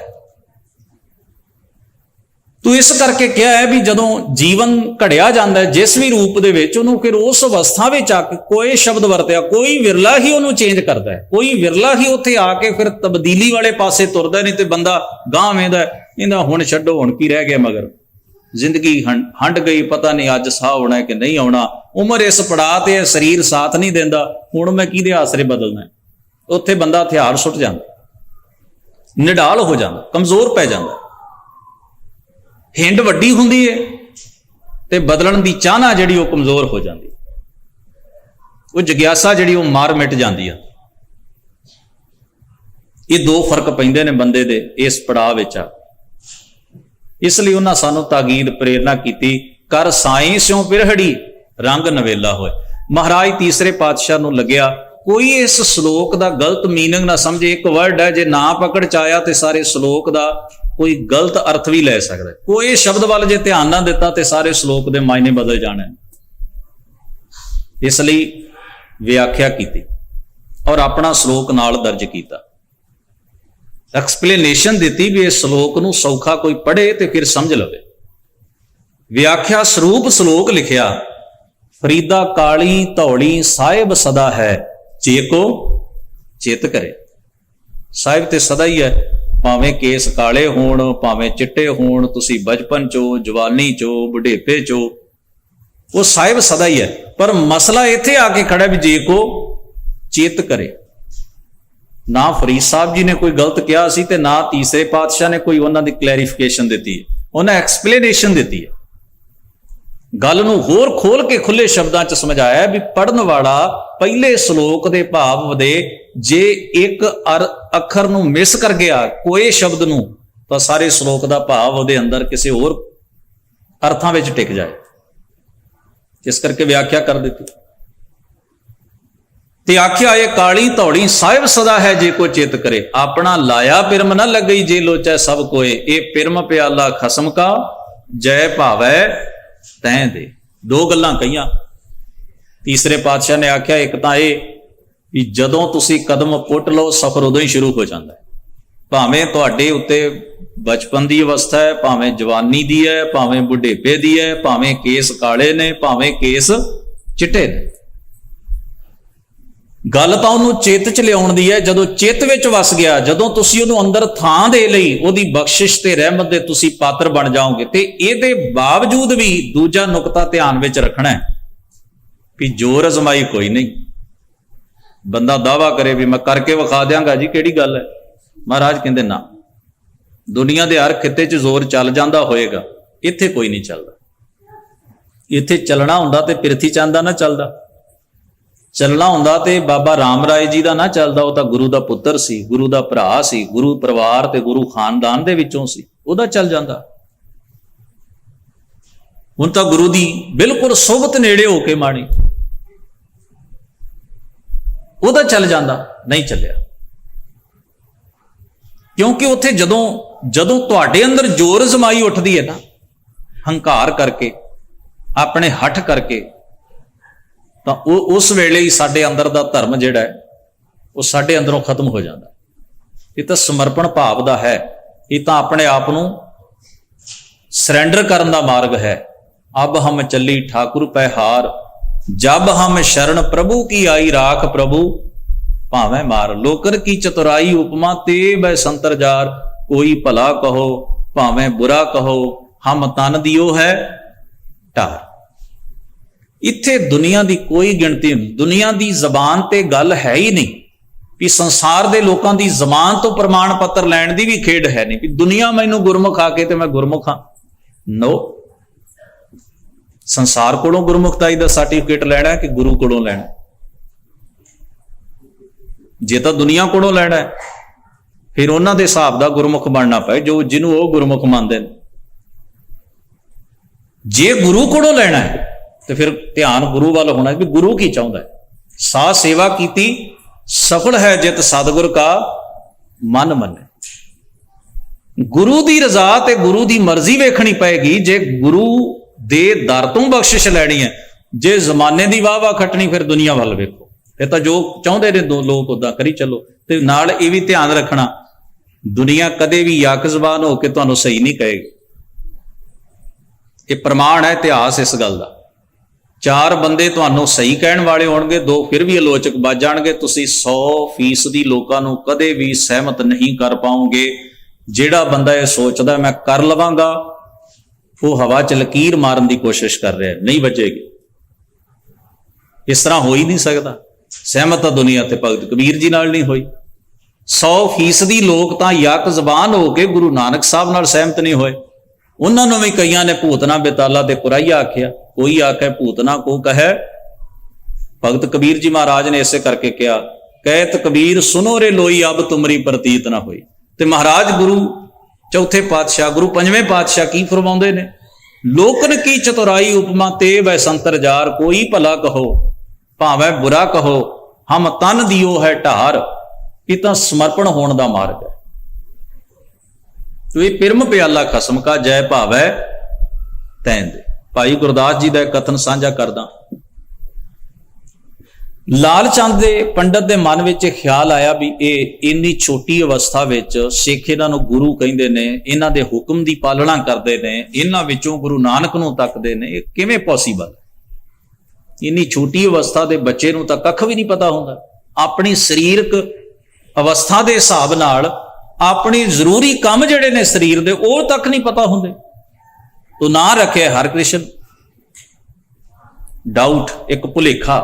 तो इस करके क्या है भी जदों जीवन घड़िया जाता है जिस भी रूप दे विच, उहनूं फिर उस अवस्था विच आके कोई शब्द वरतिया, कोई विरला ही उहनूं चेंज करता है, कोई विरला ही उत्थे आके फिर तब्दीली वाले पासे तुरदा। नहीं तो बंदा गांह वेंदा इहदा हुण छड्डो, हुण की रह गया मगर, जिंदगी हंड गई, पता नहीं अज साह होना है कि नहीं आउणा, उम्र इस पड़ाव ते शरीर साथ नहीं देंदा, हुण मैं किहदे आसरे बदलना है। उत्थे बंदा हथियार सुट जांदा, निडाल हो जांदा, कमजोर पै जांदा। हिंड वड्डी हुंदी है ते बदलण दी चाहना जिहड़ी वो कमजोर हो जांदी, वो जिग्यासा जिहड़ी वो मार मिट जांदी है। ये दो फर्क पैंदे ने बंदे दे इस पड़ाव विच। ਇਸ ਲਈ ਉਹਨਾਂ ਸਾਨੂੰ ਤਾਕੀਦ ਪ੍ਰੇਰਨਾ ਕੀਤੀ, ਕਰ ਸਾਈਂ ਸਿਉ ਪਿਰਹੜੀ ਰੰਗ ਨਵੇਲਾ ਹੋਏ। ਮਹਾਰਾਜ ਤੀਸਰੇ ਪਾਤਸ਼ਾਹ ਨੂੰ ਲੱਗਿਆ ਕੋਈ ਇਸ ਸ਼ਲੋਕ ਦਾ ਗਲਤ ਮੀਨਿੰਗ ਨਾ ਸਮਝੇ। ਇੱਕ ਵਰਡ ਹੈ, ਜੇ ਨਾ ਪਕੜ ਚ ਆਇਆ ਤੇ ਸਾਰੇ ਸ਼ਲੋਕ ਦਾ ਕੋਈ ਗਲਤ ਅਰਥ ਵੀ ਲੈ ਸਕਦਾ। ਕੋਈ ਸ਼ਬਦ ਵੱਲ ਜੇ ਧਿਆਨ ਨਾ ਦਿੱਤਾ ਤੇ ਸਾਰੇ ਸ਼ਲੋਕ ਦੇ ਮਾਇਨੇ ਬਦਲ ਜਾਣੇ। ਇਸ ਲਈ ਵਿਆਖਿਆ ਕੀਤੀ ਔਰ ਆਪਣਾ ਸ਼ਲੋਕ ਨਾਲ ਦਰਜ ਕੀਤਾ, ਐਕਸਪਲੇਨੇਸ਼ਨ ਦਿੱਤੀ ਵੀ ਇਸ ਸ਼ਲੋਕ ਨੂੰ ਸੌਖਾ ਕੋਈ ਪੜ੍ਹੇ ਤੇ ਫਿਰ ਸਮਝ ਲਵੇ। ਵਿਆਖਿਆ ਸਰੂਪ ਸ਼ਲੋਕ ਲਿਖਿਆ, ਫਰੀਦਾ ਕਾਲੀ ਧੌਲੀ ਸਾਹਿਬ ਸਦਾ ਹੈ, ਜੇ ਕੋ ਚਿਤ ਕਰੇ। ਸਾਹਿਬ ਤੇ ਸਦਾ ਹੀ ਹੈ, ਭਾਵੇਂ ਕੇਸ ਕਾਲੇ ਹੋਣ ਭਾਵੇਂ ਚਿੱਟੇ ਹੋਣ, ਤੁਸੀਂ ਬਚਪਨ ਚੋ ਜਵਾਨੀ ਚੋ ਬੁਢੇਪੇ ਚੋ, ਉਹ ਸਾਹਿਬ ਸਦਾ ਹੀ ਹੈ। ਪਰ ਮਸਲਾ ਇੱਥੇ ਆ ਕੇ ਖੜਾ ਵੀ ਜੇ ਕੋ ਚਿਤ ਕਰੇ। ਨਾ ਫਰੀਦ ਸਾਹਿਬ ਜੀ ਨੇ ਕੋਈ ਗਲਤ ਕਿਹਾ ਸੀ ਤੇ ਨਾ ਤੀਸਰੇ ਪਾਤਸ਼ਾਹ ਨੇ ਕੋਈ ਉਹਨਾਂ ਦੀ ਕਲੈਰੀਫਿਕੇਸ਼ਨ ਦਿੱਤੀ ਹੈ, ਉਹਨਾਂ ਐਕਸਪਲੇਨੇਸ਼ਨ ਦਿੱਤੀ ਹੈ। ਗੱਲ ਨੂੰ ਹੋਰ ਖੋਲ ਕੇ ਖੁੱਲੇ ਸ਼ਬਦਾਂ ਚ ਸਮਝਾਇਆ ਵੀ ਪੜਨ ਵਾਲਾ ਪਹਿਲੇ ਸ਼ਲੋਕ ਦੇ ਭਾਵ ਦੇ ਜੇ ਇੱਕ ਅੱਖਰ ਨੂੰ ਮਿਸ ਕਰ ਗਿਆ ਕੋਈ ਸ਼ਬਦ ਨੂੰ, ਤਾਂ ਸਾਰੇ ਸ਼ਲੋਕ ਦਾ ਭਾਵ ਉਹਦੇ ਅੰਦਰ ਕਿਸੇ ਹੋਰ ਅਰਥਾਂ ਵਿੱਚ ਟਿਕ ਜਾਏ। ਇਸ ਕਰਕੇ ਵਿਆਖਿਆ ਕਰ ਦਿੱਤੀ ਤੇ ਆਖਿਆ, ਇਹ ਕਾਲੀ ਧੌੜੀ ਸਾਹਿਬ ਸਦਾ ਹੈ, ਜੇ ਕੋ ਚਿਤ ਕਰੇ। ਆਪਣਾ ਲਾਇਆ ਪਿਰਮ ਨਾ ਲੱਗਈ, ਜੇ ਲੋਚੈ ਸਭ ਕੋਏ। ਇਹ ਪਿਰਮ ਪਿਆਲਾ ਖਸਮ ਕਾ, ਜੈ ਭਾਵੈ ਤੈਂ ਦੇ। ਦੋ ਗੱਲਾਂ ਕਹੀਆਂ ਤੀਸਰੇ ਪਾਤਸ਼ਾਹ ਨੇ। ਆਖਿਆ ਇੱਕ ਤਾਂ ਇਹ ਵੀ ਜਦੋਂ ਤੁਸੀਂ ਕਦਮ ਪੁੱਟ ਲਓ ਸਫ਼ਰ ਉਦੋਂ ਹੀ ਸ਼ੁਰੂ ਹੋ ਜਾਂਦਾ ਹੈ। ਭਾਵੇਂ ਤੁਹਾਡੇ ਉੱਤੇ ਬਚਪਨ ਦੀ ਅਵਸਥਾ ਹੈ, ਭਾਵੇਂ ਜਵਾਨੀ ਦੀ ਹੈ, ਭਾਵੇਂ ਬੁਢੇਪੇ ਦੀ ਹੈ, ਭਾਵੇਂ ਕੇਸ ਕਾਲੇ ਨੇ, ਭਾਵੇਂ ਕੇਸ ਚਿੱਟੇ ਨੇ। ਗੱਲ ਤਾਂ ਉਹਨੂੰ ਚਿੱਤ ਚ ਲਿਆਉਣ ਦੀ ਹੈ। ਜਦੋਂ ਚਿੱਤ ਵਿੱਚ ਵਸ ਗਿਆ, ਜਦੋਂ ਤੁਸੀਂ ਉਹਨੂੰ ਅੰਦਰ ਥਾਂ ਦੇ ਲਈ ਉਹਦੀ ਬਖਸ਼ਿਸ਼ ਤੇ ਰਹਿਮਤ ਦੇ ਤੁਸੀਂ ਪਾਤਰ ਬਣ ਜਾਓਗੇ। ਤੇ ਇਹਦੇ ਬਾਵਜੂਦ ਵੀ ਦੂਜਾ ਨੁਕਤਾ ਧਿਆਨ ਵਿੱਚ ਰੱਖਣਾ ਹੈ ਵੀ ਜ਼ੋਰ ਅਜ਼ਮਾਈ ਕੋਈ ਨਹੀਂ। ਬੰਦਾ ਦਾਅਵਾ ਕਰੇ ਵੀ ਮੈਂ ਕਰਕੇ ਵਿਖਾ ਦਿਆਂਗਾ, ਜੀ ਕਿਹੜੀ ਗੱਲ ਹੈ। ਮਹਾਰਾਜ ਕਹਿੰਦੇ ਨਾ, ਦੁਨੀਆ ਦੇ ਹਰ ਖਿੱਤੇ 'ਚ ਜ਼ੋਰ ਚੱਲ ਜਾਂਦਾ ਹੋਏਗਾ, ਇੱਥੇ ਕੋਈ ਨਹੀਂ ਚੱਲਦਾ। ਇੱਥੇ ਚੱਲਣਾ ਹੁੰਦਾ ਤੇ ਪ੍ਰਿਥੀ ਚੰਦ ਦਾ ਨਾ ਚੱਲਦਾ, ਚੱਲਣਾ ਹੁੰਦਾ ਤੇ ਬਾਬਾ ਰਾਮ ਰਾਏ ਜੀ ਦਾ ਨਾ ਚੱਲਦਾ। ਉਹ ਤਾਂ ਗੁਰੂ ਦਾ ਪੁੱਤਰ ਸੀ, ਗੁਰੂ ਦਾ ਭਰਾ ਸੀ, ਗੁਰੂ ਪਰਿਵਾਰ ਤੇ ਗੁਰੂ ਖਾਨਦਾਨ ਦੇ ਵਿੱਚੋਂ ਸੀ, ਉਹਦਾ ਚੱਲ ਜਾਂਦਾ। ਹੁਣ ਤਾਂ ਗੁਰੂ ਦੀ ਬਿਲਕੁਲ ਸੁਭਤ ਨੇੜੇ ਹੋ ਕੇ ਮਾਣੀ, ਉਹਦਾ ਚੱਲ ਜਾਂਦਾ, ਨਹੀਂ ਚੱਲਿਆ। ਕਿਉਂਕਿ ਉੱਥੇ ਜਦੋਂ ਤੁਹਾਡੇ ਅੰਦਰ ਜ਼ੋਰ ਅਜ਼ਮਾਈ ਉੱਠਦੀ ਹੈ ਨਾ, ਹੰਕਾਰ ਕਰਕੇ, ਆਪਣੇ ਹੱਠ ਕਰਕੇ, ਤਾਂ ਉਹ ਉਸ ਵੇਲੇ ਹੀ ਸਾਡੇ ਅੰਦਰ ਦਾ ਧਰਮ ਜਿਹੜਾ ਹੈ ਉਹ ਸਾਡੇ ਅੰਦਰੋਂ ਖਤਮ ਹੋ ਜਾਂਦਾ। ਇਹ ਤਾਂ ਸਮਰਪਣ ਭਾਵ ਦਾ ਹੈ, ਇਹ ਤਾਂ ਆਪਣੇ ਆਪ ਨੂੰ ਸਰੈਂਡਰ ਕਰਨ ਦਾ ਮਾਰਗ ਹੈ। ਅਬ ਹਮ ਚੱਲੀ ਠਾਕੁਰ ਪੈ ਹਾਰ, ਜਬ ਹਮ ਸ਼ਰਨ ਪ੍ਰਭੂ ਕੀ ਆਈ, ਰਾਖ ਪ੍ਰਭੂ ਭਾਵੇਂ ਮਾਰ। ਲੋਕਰ ਕੀ ਚਤੁਰਾਈ ਉਪਮਾ, ਤੇ ਬੈ ਸੰਤਰ ਜਾਰ। ਕੋਈ ਭਲਾ ਕਹੋ ਭਾਵੇਂ ਬੁਰਾ ਕਹੋ, ਹਮ ਤਨ ਦਿਓ ਹੈ ਢਾਰ। ਇੱਥੇ ਦੁਨੀਆ ਦੀ ਕੋਈ ਗਿਣਤੀ ਨਹੀਂ, ਦੁਨੀਆ ਦੀ ਜ਼ਬਾਨ ਤੇ ਗੱਲ ਹੈ ਹੀ ਨਹੀਂ ਵੀ ਸੰਸਾਰ ਦੇ ਲੋਕਾਂ ਦੀ ਜ਼ਬਾਨ ਤੋਂ ਪ੍ਰਮਾਣ ਪੱਤਰ ਲੈਣ ਦੀ ਵੀ ਖੇਡ ਹੈ ਨਹੀਂ ਵੀ ਦੁਨੀਆ ਮੈਨੂੰ ਗੁਰਮੁਖ ਆ ਕੇ ਤੇ ਮੈਂ ਗੁਰਮੁਖ ਹਾਂ। ਨੋ, ਸੰਸਾਰ ਕੋਲੋਂ ਗੁਰਮੁਖਤਾਈ ਦਾ ਸਰਟੀਫਿਕੇਟ ਲੈਣਾ ਕਿ ਗੁਰੂ ਕੋਲੋਂ ਲੈਣਾ? ਜੇ ਤਾਂ ਦੁਨੀਆ ਕੋਲੋਂ ਲੈਣਾ ਹੈ ਫਿਰ ਉਹਨਾਂ ਦੇ ਹਿਸਾਬ ਦਾ ਗੁਰਮੁਖ ਬਣਨਾ ਪਏ ਜਿਹਨੂੰ ਉਹ ਗੁਰਮੁਖ ਮੰਨਦੇ ਨੇ। ਜੇ ਗੁਰੂ ਕੋਲੋਂ ਲੈਣਾ ਹੈ ਤੇ ਫਿਰ ਧਿਆਨ ਗੁਰੂ ਵੱਲ ਹੋਣਾ ਵੀ ਗੁਰੂ ਕੀ ਚਾਹੁੰਦਾ ਹੈ। ਸਾਧ ਸੇਵਾ ਕੀਤੀ ਸਫਲ ਹੈ ਜਿਤ ਸਤਿਗੁਰ ਕਾ ਮਨ ਮੰਨੇ। ਗੁਰੂ ਦੀ ਰਜ਼ਾ ਤੇ ਗੁਰੂ ਦੀ ਮਰਜ਼ੀ ਵੇਖਣੀ ਪਏਗੀ ਜੇ ਗੁਰੂ ਦੇ ਦਰ ਤੋਂ ਬਖਸ਼ਿਸ਼ ਲੈਣੀ ਹੈ। ਜੇ ਜ਼ਮਾਨੇ ਦੀ ਵਾਹ ਵਾਹ ਖੱਟਣੀ ਫਿਰ ਦੁਨੀਆ ਵੱਲ ਵੇਖੋ, ਫਿਰ ਤਾਂ ਜੋ ਚਾਹੁੰਦੇ ਨੇ ਲੋਕ ਉਦਾਂ ਕਰੀ ਚੱਲੋ। ਤੇ ਨਾਲ ਇਹ ਵੀ ਧਿਆਨ ਰੱਖਣਾ, ਦੁਨੀਆ ਕਦੇ ਵੀ ਯਕ ਜ਼ਬਾਨ ਹੋ ਕੇ ਤੁਹਾਨੂੰ ਸਹੀ ਨਹੀਂ ਕਹੇਗੀ। ਇਹ ਪ੍ਰਮਾਣ ਹੈ ਇਤਿਹਾਸ ਇਸ ਗੱਲ ਦਾ। 4 ਬੰਦੇ ਤੁਹਾਨੂੰ ਸਹੀ ਕਹਿਣ ਵਾਲੇ ਹੋਣਗੇ, 2 ਫਿਰ ਵੀ ਆਲੋਚਕ ਵੱਜ ਜਾਣਗੇ। ਤੁਸੀਂ 100% ਲੋਕਾਂ ਨੂੰ ਕਦੇ ਵੀ ਸਹਿਮਤ ਨਹੀਂ ਕਰ ਪਾਓਗੇ। ਜਿਹੜਾ ਬੰਦਾ ਇਹ ਸੋਚਦਾ ਮੈਂ ਕਰ ਲਵਾਂਗਾ, ਉਹ ਹਵਾ 'ਚ ਲਕੀਰ ਮਾਰਨ ਦੀ ਕੋਸ਼ਿਸ਼ ਕਰ ਰਿਹਾ, ਨਹੀਂ ਵੱਜੇਗੀ। ਇਸ ਤਰ੍ਹਾਂ ਹੋ ਹੀ ਨਹੀਂ ਸਕਦਾ। ਸਹਿਮਤ ਤਾਂ ਦੁਨੀਆ ਤੇ ਭਗਤ ਕਬੀਰ ਜੀ ਨਾਲ ਨਹੀਂ ਹੋਈ। 100% ਲੋਕ ਤਾਂ ਯਕ ਜ਼ਬਾਨ ਹੋ ਕੇ ਗੁਰੂ ਨਾਨਕ ਸਾਹਿਬ ਨਾਲ ਸਹਿਮਤ ਨਹੀਂ ਹੋਏ। ਉਹਨਾਂ ਨੂੰ ਵੀ ਕਈਆਂ ਨੇ ਭੂਤਨਾ ਬੇਤਾਲਾ ਤੇ ਕੁਰਾਈਆ ਆਖਿਆ। ਕੋਈ ਆਖੇ ਭੂਤਨਾ ਕੋ ਕਹੈ, ਭਗਤ ਕਬੀਰ ਜੀ ਮਹਾਰਾਜ ਨੇ ਇਸੇ ਕਰਕੇ ਕਿਹਾ, ਕਹਿਤ ਕਬੀਰ ਸੁਨੋ ਰੇ ਲੋਈ ਅਬ ਤੁਮਰੀ ਪ੍ਰਤੀਤ ਨਾ ਹੋਈ। ਤੇ ਮਹਾਰਾਜ ਗੁਰੂ ਚੌਥੇ ਪਾਤਸ਼ਾਹ ਗੁਰੂ ਪੰਜਵੇਂ ਪਾਤਸ਼ਾਹ ਕੀ ਫਰਮਾਉਂਦੇ ਨੇ? ਲੋਕਨ ਕੀ ਚਤੁਰਾਈ ਉਪਮਾ ਤੇ ਵੈ ਸੰਤਰ ਜਾਰ, ਕੋਈ ਭਲਾ ਕਹੋ ਭਾਵੇਂ ਬੁਰਾ ਕਹੋ, ਹਮ ਤਨ ਦਿਓ ਹੈ ਢਾਰ। ਇਹ ਤਾਂ ਸਮਰਪਣ ਹੋਣ ਦਾ ਮਾਰਗ ਹੈ। ਤੂੰ ਇਹ ਪਿਰਮ ਪਿਆਲਾ ਖਸਮ ਕਾ, ਜੈ ਭਾਵੈ ਤੈਨ ਦੇ। ਭਾਈ ਗੁਰਦਾਸ ਜੀ ਦਾ ਕਥਨ ਸਾਂਝਾ ਕਰਦਾ। ਲਾਲ ਚੰਦ ਦੇ ਪੰਡਤ ਦੇ ਮਨ ਵਿੱਚ ਖਿਆਲ ਆਇਆ ਵੀ ਇਹ ਇੰਨੀ ਛੋਟੀ ਅਵਸਥਾ ਵਿੱਚ ਸਿੱਖ ਇਹਨਾਂ ਨੂੰ ਗੁਰੂ ਕਹਿੰਦੇ ਨੇ, ਇਹਨਾਂ ਦੇ ਹੁਕਮ ਦੀ ਪਾਲਣਾ ਕਰਦੇ ਨੇ, ਇਹਨਾਂ ਵਿੱਚੋਂ ਗੁਰੂ ਨਾਨਕ ਨੂੰ ਤੱਕਦੇ ਨੇ, ਇਹ ਕਿਵੇਂ ਪੋਸੀਬਲ? ਇੰਨੀ ਛੋਟੀ ਅਵਸਥਾ ਦੇ ਬੱਚੇ ਨੂੰ ਤਾਂ ਕੱਖ ਵੀ ਨਹੀਂ ਪਤਾ ਹੁੰਦਾ। ਆਪਣੀ ਸਰੀਰਕ ਅਵਸਥਾ ਦੇ ਹਿਸਾਬ ਨਾਲ ਆਪਣੀ ਜ਼ਰੂਰੀ ਕੰਮ ਜਿਹੜੇ ਨੇ ਸਰੀਰ ਦੇ, ਉਹ ਤੱਕ ਨਹੀਂ ਪਤਾ ਹੁੰਦੇ। ਤੋ ਨਾਂ ਰੱਖਿਆ ਹਰਿਕ੍ਰਿਸ਼ਨ। ਡਾਊਟ, ਇੱਕ ਭੁਲੇਖਾ।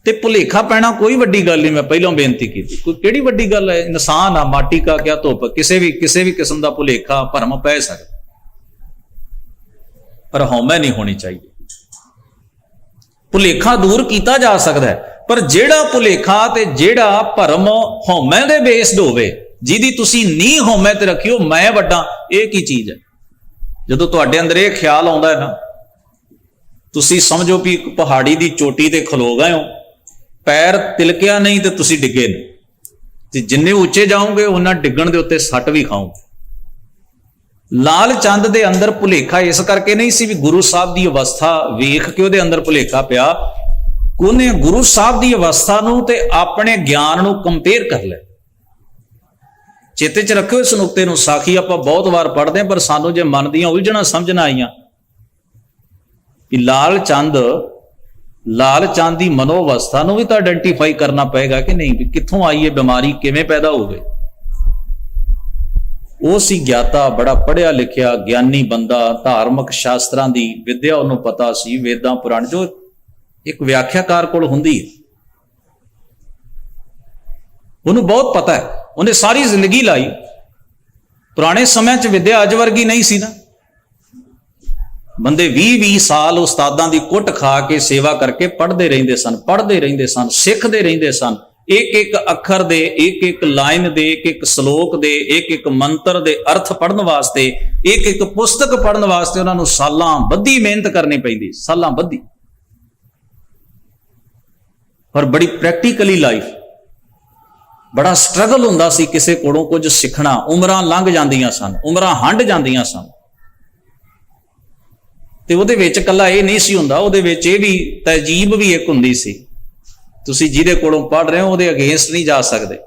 ਤੇ ਭੁਲੇਖਾ ਪੈਣਾ ਕੋਈ ਵੱਡੀ ਗੱਲ ਨਹੀਂ। ਮੈਂ ਪਹਿਲਾਂ ਬੇਨਤੀ ਕੀਤੀ, ਕੋਈ ਕਿਹੜੀ ਵੱਡੀ ਗੱਲ ਹੈ? ਇਨਸਾਨ ਆ, ਮਾਟੀ ਕਾ ਕਿਆ ਧੁੱਪ। ਕਿਸੇ ਵੀ ਕਿਸਮ ਦਾ ਭੁਲੇਖਾ ਭਰਮ ਪੈ ਸਕਦਾ, ਪਰ ਹਉਮੈ ਨਹੀਂ ਹੋਣੀ ਚਾਹੀਦੀ। ਭੁਲੇਖਾ ਦੂਰ ਕੀਤਾ ਜਾ ਸਕਦਾ ਹੈ, ਪਰ ਜਿਹੜਾ ਭੁਲੇਖਾ ਤੇ ਜਿਹੜਾ ਭਰਮ ਹਉਮੈ ਦੇ ਬੇਸਡ ਹੋਵੇ, ਜਿਹਦੀ ਤੁਸੀਂ ਨੀਂਹ ਹਉਮੈ ਤੇ ਰੱਖਿਓ, ਮੈਂ ਵੱਡਾ, ਇਹ ਕੀ ਚੀਜ਼ ਹੈ? ਜਦੋਂ ਤੁਹਾਡੇ ਅੰਦਰ ਇਹ ਖਿਆਲ ਆਉਂਦਾ ਹੈ ਨਾ, ਤੁਸੀਂ ਸਮਝੋ ਵੀ ਇੱਕ ਪਹਾੜੀ ਦੀ ਚੋਟੀ ਤੇ ਖਲੋ ਗਏ ਹੋ, ਪੈਰ ਤਿਲਕਿਆ ਨਹੀਂ ਤੇ ਤੁਸੀਂ ਡਿੱਗੇ ਨਹੀਂ, ਤੇ ਜਿੰਨੇ ਉੱਚੇ ਜਾਓਗੇ ਉਹਨਾਂ ਡਿੱਗਣ ਦੇ ਉੱਤੇ ਸੱਟ ਵੀ ਖਾਓਗੇ। ਲਾਲ ਚੰਦ ਦੇ ਅੰਦਰ ਭੁਲੇਖਾ ਇਸ ਕਰਕੇ ਨਹੀਂ ਸੀ ਵੀ ਗੁਰੂ ਸਾਹਿਬ ਦੀ ਅਵਸਥਾ ਵੇਖ ਕੇ ਉਹਦੇ ਅੰਦਰ ਭੁਲੇਖਾ ਪਿਆ। ਉਹਨੇ ਗੁਰੂ ਸਾਹਿਬ ਦੀ ਅਵਸਥਾ ਨੂੰ ਤੇ ਆਪਣੇ ਗਿਆਨ ਨੂੰ ਕੰਪੇਅਰ ਕਰ ਲਿਆ। ਚੇਤੇ 'ਚ ਰੱਖਿਓ ਇਸ ਨੁਕਤੇ ਨੂੰ। ਸਾਖੀ ਆਪਾਂ ਬਹੁਤ ਵਾਰ ਪੜ੍ਹਦੇ ਹਾਂ, ਪਰ ਸਾਨੂੰ ਜੇ ਮਨ ਦੀਆਂ ਉਲਝਣਾਂ ਸਮਝਣਾ ਆਈਆਂ ਕਿ ਲਾਲ ਚੰਦ ਦੀ ਮਨੋ ਅਵਸਥਾ ਨੂੰ ਵੀ ਤਾਂ ਆਇਡੈਂਟੀਫਾਈ ਕਰਨਾ ਪਏਗਾ ਕਿ ਨਹੀਂ, ਵੀ ਕਿੱਥੋਂ ਆਈ ਇਹ ਬਿਮਾਰੀ, ਕਿਵੇਂ ਪੈਦਾ ਹੋ ਗਈ। ਉਹ ਸੀ ਗਿਆਤਾ, ਬੜਾ ਪੜ੍ਹਿਆ ਲਿਖਿਆ ਗਿਆਨੀ ਬੰਦਾ, ਧਾਰਮਿਕ ਸ਼ਾਸਤਰਾਂ ਦੀ ਵਿਦਿਆ ਉਹਨੂੰ ਪਤਾ ਸੀ, ਵੇਦਾਂ ਪੁਰਾਣ, ਜੋ ਇੱਕ ਵਿਆਖਿਆਕਾਰ ਕੋਲ ਹੁੰਦੀ ਹੈ, ਉਹਨੂੰ ਬਹੁਤ ਪਤਾ ਹੈ। ਉਹਨੇ ਸਾਰੀ ਜ਼ਿੰਦਗੀ ਲਾਈ। ਪੁਰਾਣੇ ਸਮਿਆਂ 'ਚ ਵਿਦਿਆ ਅੱਜ ਵਰਗੀ ਨਹੀਂ ਸੀ ਨਾ। ਬੰਦੇ 20-20 ਸਾਲ ਉਸਤਾਦਾਂ ਦੀ ਕੁੱਟ ਖਾ ਕੇ ਸੇਵਾ ਕਰਕੇ ਪੜ੍ਹਦੇ ਰਹਿੰਦੇ ਸਨ, ਸਿੱਖਦੇ ਰਹਿੰਦੇ ਸਨ। ਇੱਕ ਇੱਕ ਅੱਖਰ ਦੇ, ਇੱਕ ਇੱਕ ਲਾਈਨ ਦੇ, ਇੱਕ ਇੱਕ ਸ਼ਲੋਕ ਦੇ, ਇੱਕ ਇੱਕ ਮੰਤਰ ਦੇ ਅਰਥ ਪੜ੍ਹਨ ਵਾਸਤੇ, ਇੱਕ ਇੱਕ ਪੁਸਤਕ ਪੜ੍ਹਨ ਵਾਸਤੇ ਉਹਨਾਂ ਨੂੰ ਸਾਲਾਂ ਬੱਧੀ ਮਿਹਨਤ ਕਰਨੀ ਪੈਂਦੀ, ਸਾਲਾਂ ਬੱਧੀ। ਪਰ ਬੜੀ ਪ੍ਰੈਕਟੀਕਲੀ ਲਾਈਫ, ਬੜਾ ਸਟਰਗਲ ਹੁੰਦਾ ਸੀ ਕਿਸੇ ਕੋਲੋਂ ਕੁਝ ਸਿੱਖਣਾ। ਉਮਰਾਂ ਲੰਘ ਜਾਂਦੀਆਂ ਸਨ, ਉਮਰਾਂ ਹੰਢ ਜਾਂਦੀਆਂ ਸਨ, ਤੇ ਉਹਦੇ ਵਿੱਚ ਇਕੱਲਾ ਇਹ ਨਹੀਂ ਸੀ ਹੁੰਦਾ, ਉਹਦੇ ਵਿੱਚ ਇਹ ਵੀ ਤਹਿਜੀਬ ਵੀ ਇੱਕ ਹੁੰਦੀ ਸੀ। ਤੁਸੀਂ ਜਿਹਦੇ ਕੋਲੋਂ ਪੜ੍ਹ ਰਹੇ ਹੋ ਉਹਦੇ ਅਗੇਂਸਟ ਨਹੀਂ ਜਾ ਸਕਦੇ,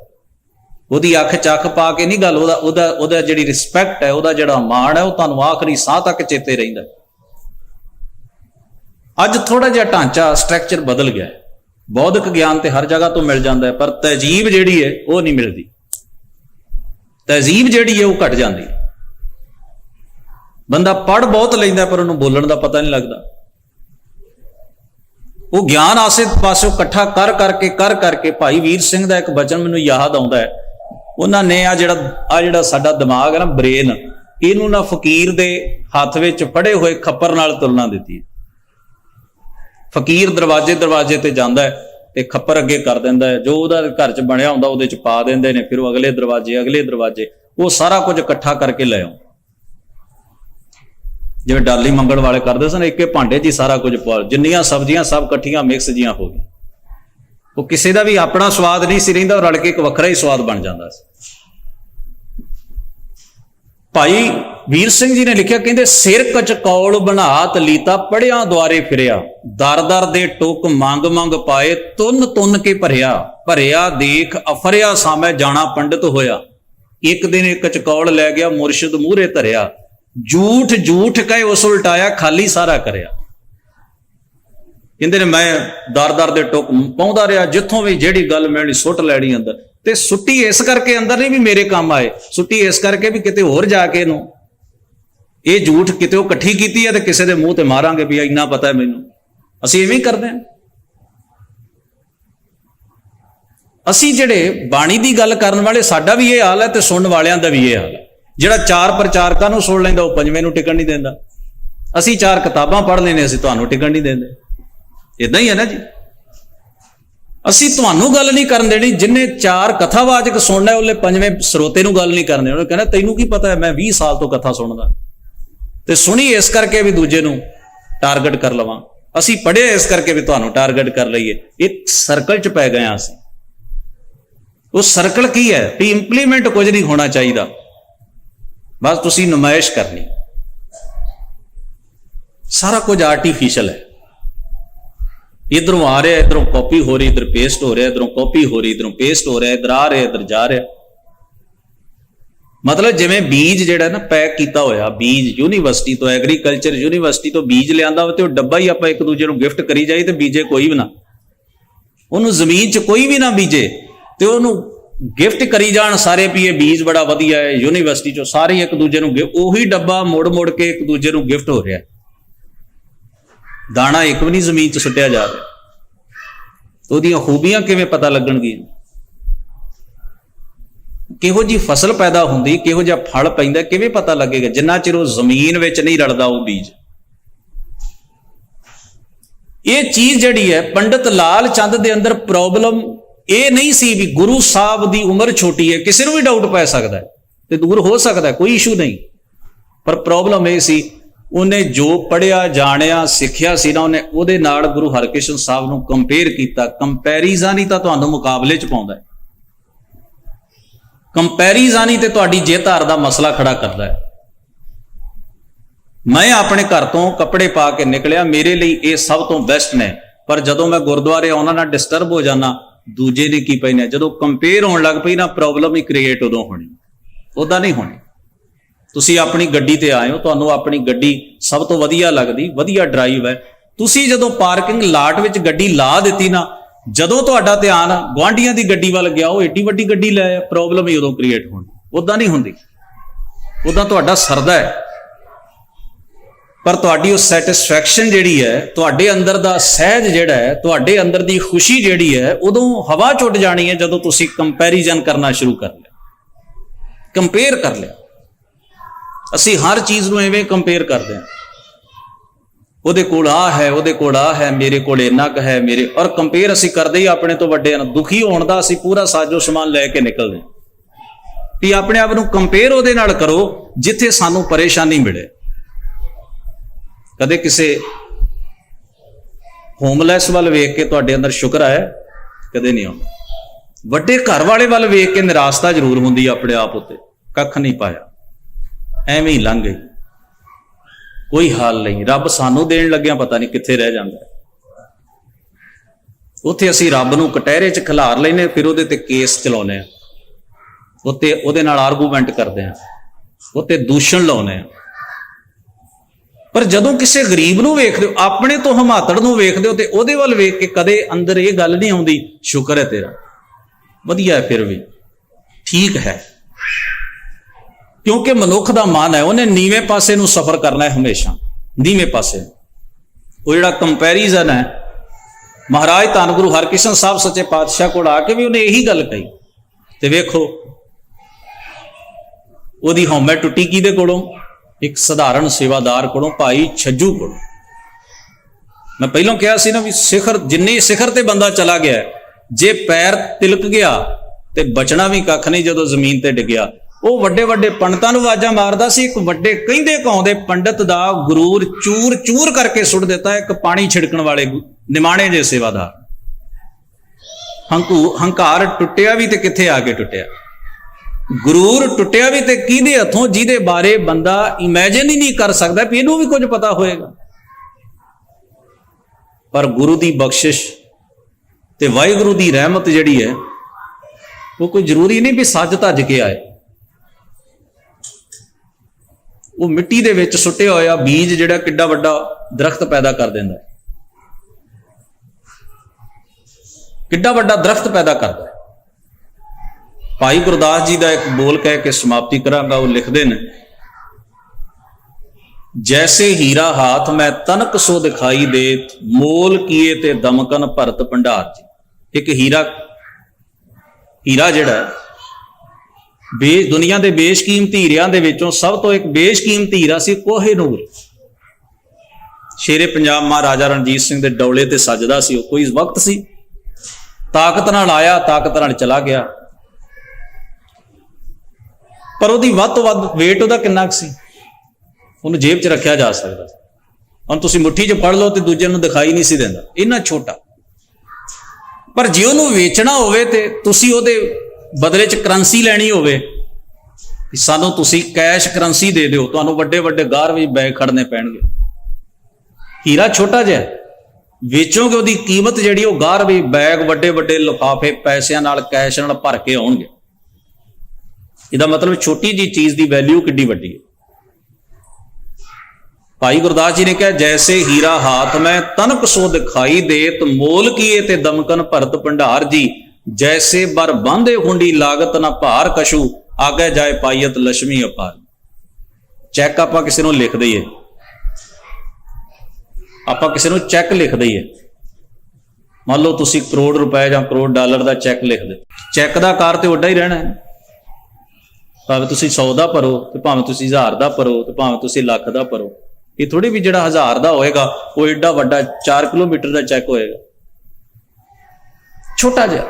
ਉਹਦੀ ਅੱਖ 'ਚ ਅੱਖ ਪਾ ਕੇ ਨਹੀਂ ਗੱਲ। ਉਹਦਾ ਜਿਹੜੀ ਰਿਸਪੈਕਟ ਹੈ, ਉਹਦਾ ਜਿਹੜਾ ਮਾਣ ਹੈ, ਉਹ ਤੁਹਾਨੂੰ ਆਖਰੀ ਸਾਹ ਤੱਕ ਚੇਤੇ ਰਹਿੰਦਾ। ਅੱਜ ਥੋੜਾ ਜਿਹਾ ਢਾਂਚਾ, ਸਟਰਕਚਰ ਬਦਲ ਗਿਆ। ਬੌਧਿਕ ਗਿਆਨ ਤੇ ਹਰ ਜਗ੍ਹਾ ਤੋਂ ਮਿਲ ਜਾਂਦਾ ਹੈ, ਪਰ ਤਹਿਜੀਬ ਜਿਹੜੀ ਹੈ ਉਹ ਨਹੀਂ ਮਿਲਦੀ। ਤਹਿਜੀਬ ਜਿਹੜੀ ਹੈ ਉਹ ਘਟ ਜਾਂਦੀ ਹੈ। ਬੰਦਾ ਪੜ੍ਹ ਬਹੁਤ ਲੈਂਦਾ, ਪਰ ਉਹਨੂੰ ਬੋਲਣ ਦਾ ਪਤਾ ਨਹੀਂ ਲੱਗਦਾ। ਉਹ ਗਿਆਨ ਆਸੇ ਪਾਸੋਂ ਇਕੱਠਾ ਕਰ ਕਰਕੇ ਭਾਈ ਵੀਰ ਸਿੰਘ ਦਾ ਇੱਕ ਬਚਨ ਮੈਨੂੰ ਯਾਦ ਆਉਂਦਾ ਹੈ। ਉਹਨਾਂ ਨੇ ਆ ਜਿਹੜਾ ਸਾਡਾ ਦਿਮਾਗ ਹੈ ਨਾ, ਬ੍ਰੇਨ, ਇਹਨੂੰ ਨਾ ਫਕੀਰ ਦੇ ਹੱਥ ਵਿੱਚ ਫੜੇ ਹੋਏ ਖੱਪਰ ਨਾਲ ਤੁਲਨਾ ਦਿੱਤੀ। ਫਕੀਰ ਦਰਵਾਜ਼ੇ ਤੇ ਜਾਂਦਾ ਹੈ ਤੇ ਖੱਪਰ ਅੱਗੇ ਕਰ ਦਿੰਦਾ ਹੈ, ਜੋ ਉਹਦਾ ਘਰ 'ਚ ਬਣਿਆ ਹੁੰਦਾ ਉਹਦੇ 'ਚ ਪਾ ਦਿੰਦੇ ਨੇ, ਫਿਰ ਉਹ ਅਗਲੇ ਦਰਵਾਜ਼ੇ ਉਹ ਸਾਰਾ ਕੁਝ ਇਕੱਠਾ ਕਰਕੇ ਲੈ ਆਉਂਦਾ। ਜਿਵੇਂ ਡਾਲੀ ਮੰਗਣ ਵਾਲੇ ਕਰਦੇ ਸਨ, ਇੱਕੇ ਭਾਂਡੇ 'ਚ ਹੀ ਸਾਰਾ ਕੁਝ ਪਾ, ਜਿੰਨੀਆਂ ਸਬਜ਼ੀਆਂ ਸਭ ਇਕੱਠੀਆਂ ਮਿਕਸ ਜੀਆਂ ਹੋ ਗਈਆਂ। ਉਹ ਕਿਸੇ ਦਾ ਵੀ ਆਪਣਾ ਸਵਾਦ ਨਹੀਂ ਸੀ ਰਹਿੰਦਾ, ਰਲ ਕੇ ਇੱਕ ਵੱਖਰਾ ਹੀ ਸਵਾਦ ਬਣ ਜਾਂਦਾ ਸੀ। ਭਾਈ ਵੀਰ ਸਿੰਘ ਜੀ ਨੇ ਲਿਖਿਆ, ਕਹਿੰਦੇ ਸਿਰ ਕਚਕੌਲ ਬਣਾਤ ਲੀਤਾ, ਪੜਿਆ ਦੁਆਰੇ ਫਿਰਿਆ, ਦਰ ਦੇ ਟੁਕ ਮੰਗ ਪਾਏ, ਤੁੰਨ ਕੇ ਭਰਿਆ ਦੇਖ ਅਫਰਿਆ ਸਾਮੈ, ਜਾਣਾ ਪੰਡਿਤ ਹੋਇਆ। ਇੱਕ ਦਿਨ ਇੱਕ ਕਚਕੌਲ ਲੈ ਗਿਆ, ਮੁਰਸ਼ਿਦ ਮੂਹਰੇ ਧਰਿਆ, ਝੂਠ ਕਹੇ ਉਸ ਉਲਟਾਇਆ, ਖਾਲੀ ਸਾਰਾ ਕਰਿਆ। ਕਹਿੰਦੇ ਨੇ ਮੈਂ ਦਰ ਦੇ ਟੁਕ ਪਾਉਂਦਾ ਰਿਹਾ, ਜਿੱਥੋਂ ਵੀ ਜਿਹੜੀ ਗੱਲ ਮਿਲਣੀ ਸੁੱਟ ਲੈਣੀ ਅੰਦਰ। ਤੇ ਸੁੱਟੀ ਇਸ ਕਰਕੇ ਅੰਦਰ ਨਹੀਂ ਵੀ ਮੇਰੇ ਕੰਮ ਆਏ, ਸੁੱਟੀ ਇਸ ਕਰਕੇ ਵੀ ਕਿਤੇ ਹੋਰ ਜਾ ਕੇ ਇਹਨੂੰ ਇਹ ਝੂਠ ਕਿਤੇ ਉਹ ਇਕੱਠੀ ਕੀਤੀ ਹੈ ਤੇ ਕਿਸੇ ਦੇ ਮੂੰਹ ਤੇ ਮਾਰਾਂਗੇ ਵੀ ਇੰਨਾ ਪਤਾ ਹੈ ਮੈਨੂੰ। ਅਸੀਂ ਇਵੇਂ ਹੀ ਕਰਦੇ ਹਾਂ। ਅਸੀਂ ਜਿਹੜੇ ਬਾਣੀ ਦੀ ਗੱਲ ਕਰਨ ਵਾਲੇ, ਸਾਡਾ ਵੀ ਇਹ ਹਾਲ ਹੈ ਤੇ ਸੁਣਨ ਵਾਲਿਆਂ ਦਾ ਵੀ ਇਹ ਹਾਲ ਹੈ। ਜਿਹੜਾ 4 ਪ੍ਰਚਾਰਕਾਂ ਨੂੰ ਸੁਣ ਲੈਂਦਾ ਉਹ 5ਵੇਂ ਨੂੰ ਟਿਕਣ ਨਹੀਂ ਦਿੰਦਾ। ਅਸੀਂ 4 ਕਿਤਾਬਾਂ ਪੜ੍ਹ ਲੈਨੇ, ਅਸੀਂ ਤੁਹਾਨੂੰ ਟਿਕਣ ਨਹੀਂ ਦਿੰਦੇ। ਇਦਾਂ ਹੀ ਹੈ ਨਾ ਜੀ। ਅਸੀਂ ਤੁਹਾਨੂੰ ਗੱਲ ਨਹੀਂ ਕਰਨ ਦੇਣੀ। ਜਿੰਨੇ 4 ਕਥਾਵਾਚਕ ਸੁਣਨਾ ਉਹਲੇ 5ਵੇਂ ਸਰੋਤੇ ਨੂੰ ਗੱਲ ਨਹੀਂ ਕਰਨੀ। ਉਹਨੇ ਕਹਿੰਦਾ ਤੈਨੂੰ ਕੀ ਪਤਾ ਹੈ, ਮੈਂ 20 ਸਾਲ ਤੋਂ ਕਥਾ ਸੁਣਦਾ, ਤੇ ਸੁਣੀ ਇਸ ਕਰਕੇ ਵੀ ਦੂਜੇ ਨੂੰ ਟਾਰਗੇਟ ਕਰ ਲਵਾਂ। ਅਸੀਂ ਪੜ੍ਹੇ ਇਸ ਕਰਕੇ ਵੀ ਤੁਹਾਨੂੰ ਟਾਰਗੇਟ ਕਰ ਲਈਏ। ਇੱਕ ਸਰਕਲ 'ਚ ਪੈ ਗਏ ਹਾਂ ਅਸੀਂ। ਉਹ ਸਰਕਲ ਕੀ ਹੈ ਵੀ ਇੰਪਲੀਮੈਂਟ ਕੁਝ ਨਹੀਂ ਹੋਣਾ ਚਾਹੀਦਾ, ਬਸ ਤੁਸੀਂ ਨੁਮਾਇਸ਼ ਕਰਨੀ। ਸਾਰਾ ਕੁਝ ਆਰਟੀਫਿਸ਼ਲ ਹੈ। इधरों आ रहा, इधरों कॉपी हो रही, इधर पेस्ट हो रहा, इधरों कॉपी हो रही, इधरों पेस्ट हो रहा, इधर आ रहा, इधर जा रहा। मतलब जिवें बीज जिहड़ा ना पैक किया होया, बीज यूनीवर्सिटी तो एग्रीकल्चर यूनीवर्सिटी तो बीज लियांदा ते डब्बा ही आपां एक दूजे नूं गिफ्ट करी जाए ते बीजे कोई भी ना, उहनूं जमीन च कोई भी ना बीजे ते उहनूं गिफ्ट करी जाण सारे भी ये बीज बड़ा वधिया है यूनीवर्सिटी चों, सारे एक दूजे नूं उही डब्बा मुड़ मुड़ के एक दूजे नूं गिफ्ट हो रहा है। दाना एक भी नहीं जमीन च सुटिया जा रहा, तो उहदियां खूबियां किवें पता लगणगियां, किहो जी फसल पैदा हुंदी, किहो जिहा फल पैंदा, किवें पता लगेगा जिन्ना चिर वो जमीन विच नहीं रलदा वो बीज। ये चीज जिहड़ी है पंडित लाल चंद दे अंदर प्रॉब्लम ये नहीं सी भी गुरु साहब दी उम्र छोटी है, किसी नूं भी डाउट पै सकदा है ते दूर हो सकदा है, कोई इशू नहीं, पर प्रॉब्लम ये सी उन्हें जो पढ़िया जानिया सिक्ख्या सी ना, उन्हें उहदे नाल गुरु हरकृष्ण साहब नूं कंपेयर कीता। कंपैरिजन ही तां तुहानूं मुकाबले च पाउंदा है, कंपैरिजन ही ते तुहाडी जित हार दा मसला खड़ा करदा है। मैं अपने घर तो कपड़े पा के निकलिया, मेरे लिए ये सब तो बेस्ट ने, पर जदों मैं गुरुद्वारे आउणा ना डिस्टर्ब हो जाना, दूजे ने की पई ने जदों कंपेयर होण लग पई ना, प्रॉब्लम ही क्रिएट उदों होनी, उदां नहीं होनी। तुसी अपनी गड्डी ते आए हो, तुहानूं अपनी गड्डी सब तो वधिया लगदी, वधिया ड्राइव है, तुसी जदों पार्किंग लाट विच गड्डी ला दित्ती ना, जदों तुहाडा ध्यान गुआंढियां दी गड्डी वल गया, वो एडी वड्डी गड्डी ले आया, प्रॉब्लम ही उदों क्रिएट होनी, उदां नहीं हुंदी। उदां तुहाडा सरदा है, पर तुहाडी उह सैटिस्फैक्शन जिहड़ी है, तुहाडे अंदर दा सहज जिहड़ा है, तुहाडे अंदर दी खुशी जिहड़ी है, उदों हवा च उड़ जानी है जदों तुसी कंपैरिजन करना शुरू कर लिया, कंपेयर कर लिया। असी हर चीज़ नूं इवें कंपेयर करते हैं, उहदे कोल आ है, उहदे कोल आ है, मेरे कोल इन्ना क है, मेरे, और कंपेयर असी करते ही अपने तो वड्डे नाल। दुखी होण दा असी पूरा साजो समान लैके निकलदे भी अपने आप नूं कंपेयर उहदे नाल करो जिथे सानूं परेशानी मिले। कदे किसे होमलैस वाल वेख के तुहाडे अंदर शुक्र आया? कदे नहीं आउंदा। वड्डे घर वाले वाल वेख के निराशता जरूर हुंदी अपने आप उत्ते, कख नहीं पाया, एवें ही लंघ गई, कोई हाल नहीं। रब सानू देण लग्या पता नहीं कित्थे रह जांदा, उत्थे असीं रब नूं कटहरे च खिलार लैने, फिर उहदे ते केस चलाउने आ, उत्ते उहदे नाल आर्गूमेंट करदे आ, उत्ते दूषण लाउने आ। पर जदों किसी गरीब नूं वेखदे हो, अपने तो हमातड़ नूं वेखदे हो, ते उहदे वल वेख के कदे अंदर ये गल नहीं आउंदी शुक्र है तेरा, वधिया है, फिर भी ठीक है, क्योंकि मनुख दा मन है उन्हें नीवें पासे नूं सफर करना है, हमेशा नीवें पासे। वो जिहड़ा कंपैरिजन है, महाराज धन गुरु हरकृष्ण साहब सच्चे पातशाह कोल आके भी उन्हें यही गल कही, ते वेखो उहदी हौमे टुटी किहदे कोलों? एक सधारण सेवादार कोलों, भाई छज्जू कोलों। मैं पहलों कहा सी ना भी सिखर, जिन्नी सिखर ते बंदा चला गया, जे पैर तिलक गया ते बचना भी कख नहीं। जदों जमीन ते डिग्या, वो वड्डे वड्डे पंडितां नूं आवाज़ां मारदा सी, एक वड्डे कहिंदे कहाउंदे पंडित दा गुरूर चूर चूर करके सुट दिता एक पानी छिड़कण वाले निमाणे जे सेवादार। हंकार टुटिया भी ते कित्थे आके टुटिया, गुरूर टुटिया भी ते किहदे हथों जिहदे बारे बंदा इमेजिन ही नहीं कर सकदा भी इहनूं भी कुछ पता होएगा। पर गुरु दी बख्शिश ते वाहिगुरू दी रहमत जिहड़ी है, वो कोई जरूरी नहीं भी सज धज के आए। वो मिट्टी दे विच सुट्टिया होया बीज जिहड़ा किड्डा वड्डा दरख्त पैदा कर दिंदा है, किड्डा वड्डा दरख्त पैदा करदा है। भाई गुरदास जी का एक बोल कह के समाप्ति करांगा, वो लिखते हैं, जैसे हीरा हाथ में तनक सो दिखाई देत, मोल किए ते दमकन भरत भंडार जी। एक हीरा जिहड़ा दुनिया के बेशकीमती हीरियां दे विचों सब तो एक बेशकीमती हीरा सी कोहिनूर। शेरे पंजाब महाराजा रणजीत सिंह दे डोले ते सजदा सी, कोई वक्त सी ਤਾਕਤ ਨਾਲ ਆਇਆ, ਤਾਕਤ ਨਾਲ ਚਲਾ ਗਿਆ। ਪਰ ਉਹਦੀ ਵੱਧ ਤੋਂ ਵੱਧ weight ਉਹਦਾ ਕਿੰਨਾ ਕੁ ਸੀ? ਉਹਨੂੰ ਜੇਬ 'ਚ ਰੱਖਿਆ ਜਾ ਸਕਦਾ। ਹੁਣ ਤੁਸੀਂ ਮੁੱਠੀ 'ਚ ਫੜ ਲਓ ਤੇ ਦੂਜੇ ਨੂੰ ਦਿਖਾਈ ਨਹੀਂ ਸੀ ਦਿੰਦਾ, ਇੰਨਾ ਛੋਟਾ। ਪਰ ਜੇ ਉਹਨੂੰ ਵੇਚਣਾ ਹੋਵੇ ਤੇ ਤੁਸੀਂ ਉਹਦੇ ਬਦਲੇ 'ਚ ਕਰੰਸੀ ਲੈਣੀ ਹੋਵੇ, ਸਾਨੂੰ ਤੁਸੀਂ ਕੈਸ਼ ਕਰੰਸੀ ਦੇ ਦਿਓ, ਤੁਹਾਨੂੰ ਵੱਡੇ ਵੱਡੇ ਗਾਰ ਵਿੱਚ ਬੈਗ ਖੜਨੇ ਪੈਣਗੇ। ਹੀਰਾ ਛੋਟਾ ਜਿਹਾ ਵੇਚੋਗੇ, ਉਹਦੀ ਕੀਮਤ ਜਿਹੜੀ ਉਹ ਗਾਰ ਵੀ ਬੈਗ ਵੱਡੇ ਵੱਡੇ ਲਿਫਾਫੇ ਪੈਸਿਆਂ ਨਾਲ ਕੈਸ਼ ਨਾਲ ਭਰ ਕੇ ਆਉਣਗੇ। ਇਹਦਾ ਮਤਲਬ ਛੋਟੀ ਜੀ ਚੀਜ਼ ਦੀ ਵੈਲਿਊ ਕਿੱਡੀ ਵੱਡੀ ਹੈ। ਭਾਈ ਗੁਰਦਾਸ ਜੀ ਨੇ ਕਿਹਾ, ਜੈਸੇ ਹੀਰਾ ਹਾਥ ਮੈਂ ਤਨਕ ਸੋ ਦਿਖਾਈ ਦੇਤ, ਮੋਲ ਕੀਏ ਤੇ ਦਮਕਨ ਭਰਤ ਭੰਡਾਰ ਜੀ, ਜੈਸੇ ਬਰ ਬਾਂਧੇ ਹੁੰਡੀ ਲਾਗਤ ਨਾ ਭਾਰ ਕਛੂ, ਆਗੇ ਜਾਏ ਪਾਈਅਤ ਲక్ష్ਮੀ ਅਪਾਰ। ਚੈੱਕ ਆਪਾਂ ਕਿਸੇ ਨੂੰ ਲਿਖ ਦਈਏ, ਆਪਾਂ ਕਿਸੇ ਨੂੰ ਚੈੱਕ ਲਿਖ ਦਈਏ, ਮੰਨ ਲਓ ਤੁਸੀਂ ਕਰੋੜ ਰੁਪਏ ਜਾਂ ਕਰੋੜ ਡਾਲਰ ਦਾ ਚੈੱਕ ਲਿਖ ਦੇ, ਚੈੱਕ ਦਾ ਆਕਾਰ ਤੇ ਉੱਡਾ ਹੀ ਰਹਿਣਾ ਹੈ। ਭਾਵੇਂ ਤੁਸੀਂ 100 ਦਾ ਭਰੋ ਤੇ ਭਾਵੇਂ ਤੁਸੀਂ 1000 ਦਾ ਭਰੋ ਤੇ ਭਾਵੇਂ ਤੁਸੀਂ ਲੱਖ ਦਾ ਭਰੋ। ਇਹ ਥੋੜੀ ਵੀ ਜਿਹੜਾ 1000 ਦਾ ਹੋਏਗਾ ਉਹ ਏਡਾ ਵੱਡਾ 4 ਕਿਲੋਮੀਟਰ ਦਾ ਚੈੱਕ ਹੋਏਗਾ। ਛੋਟਾ ਜਿਹਾ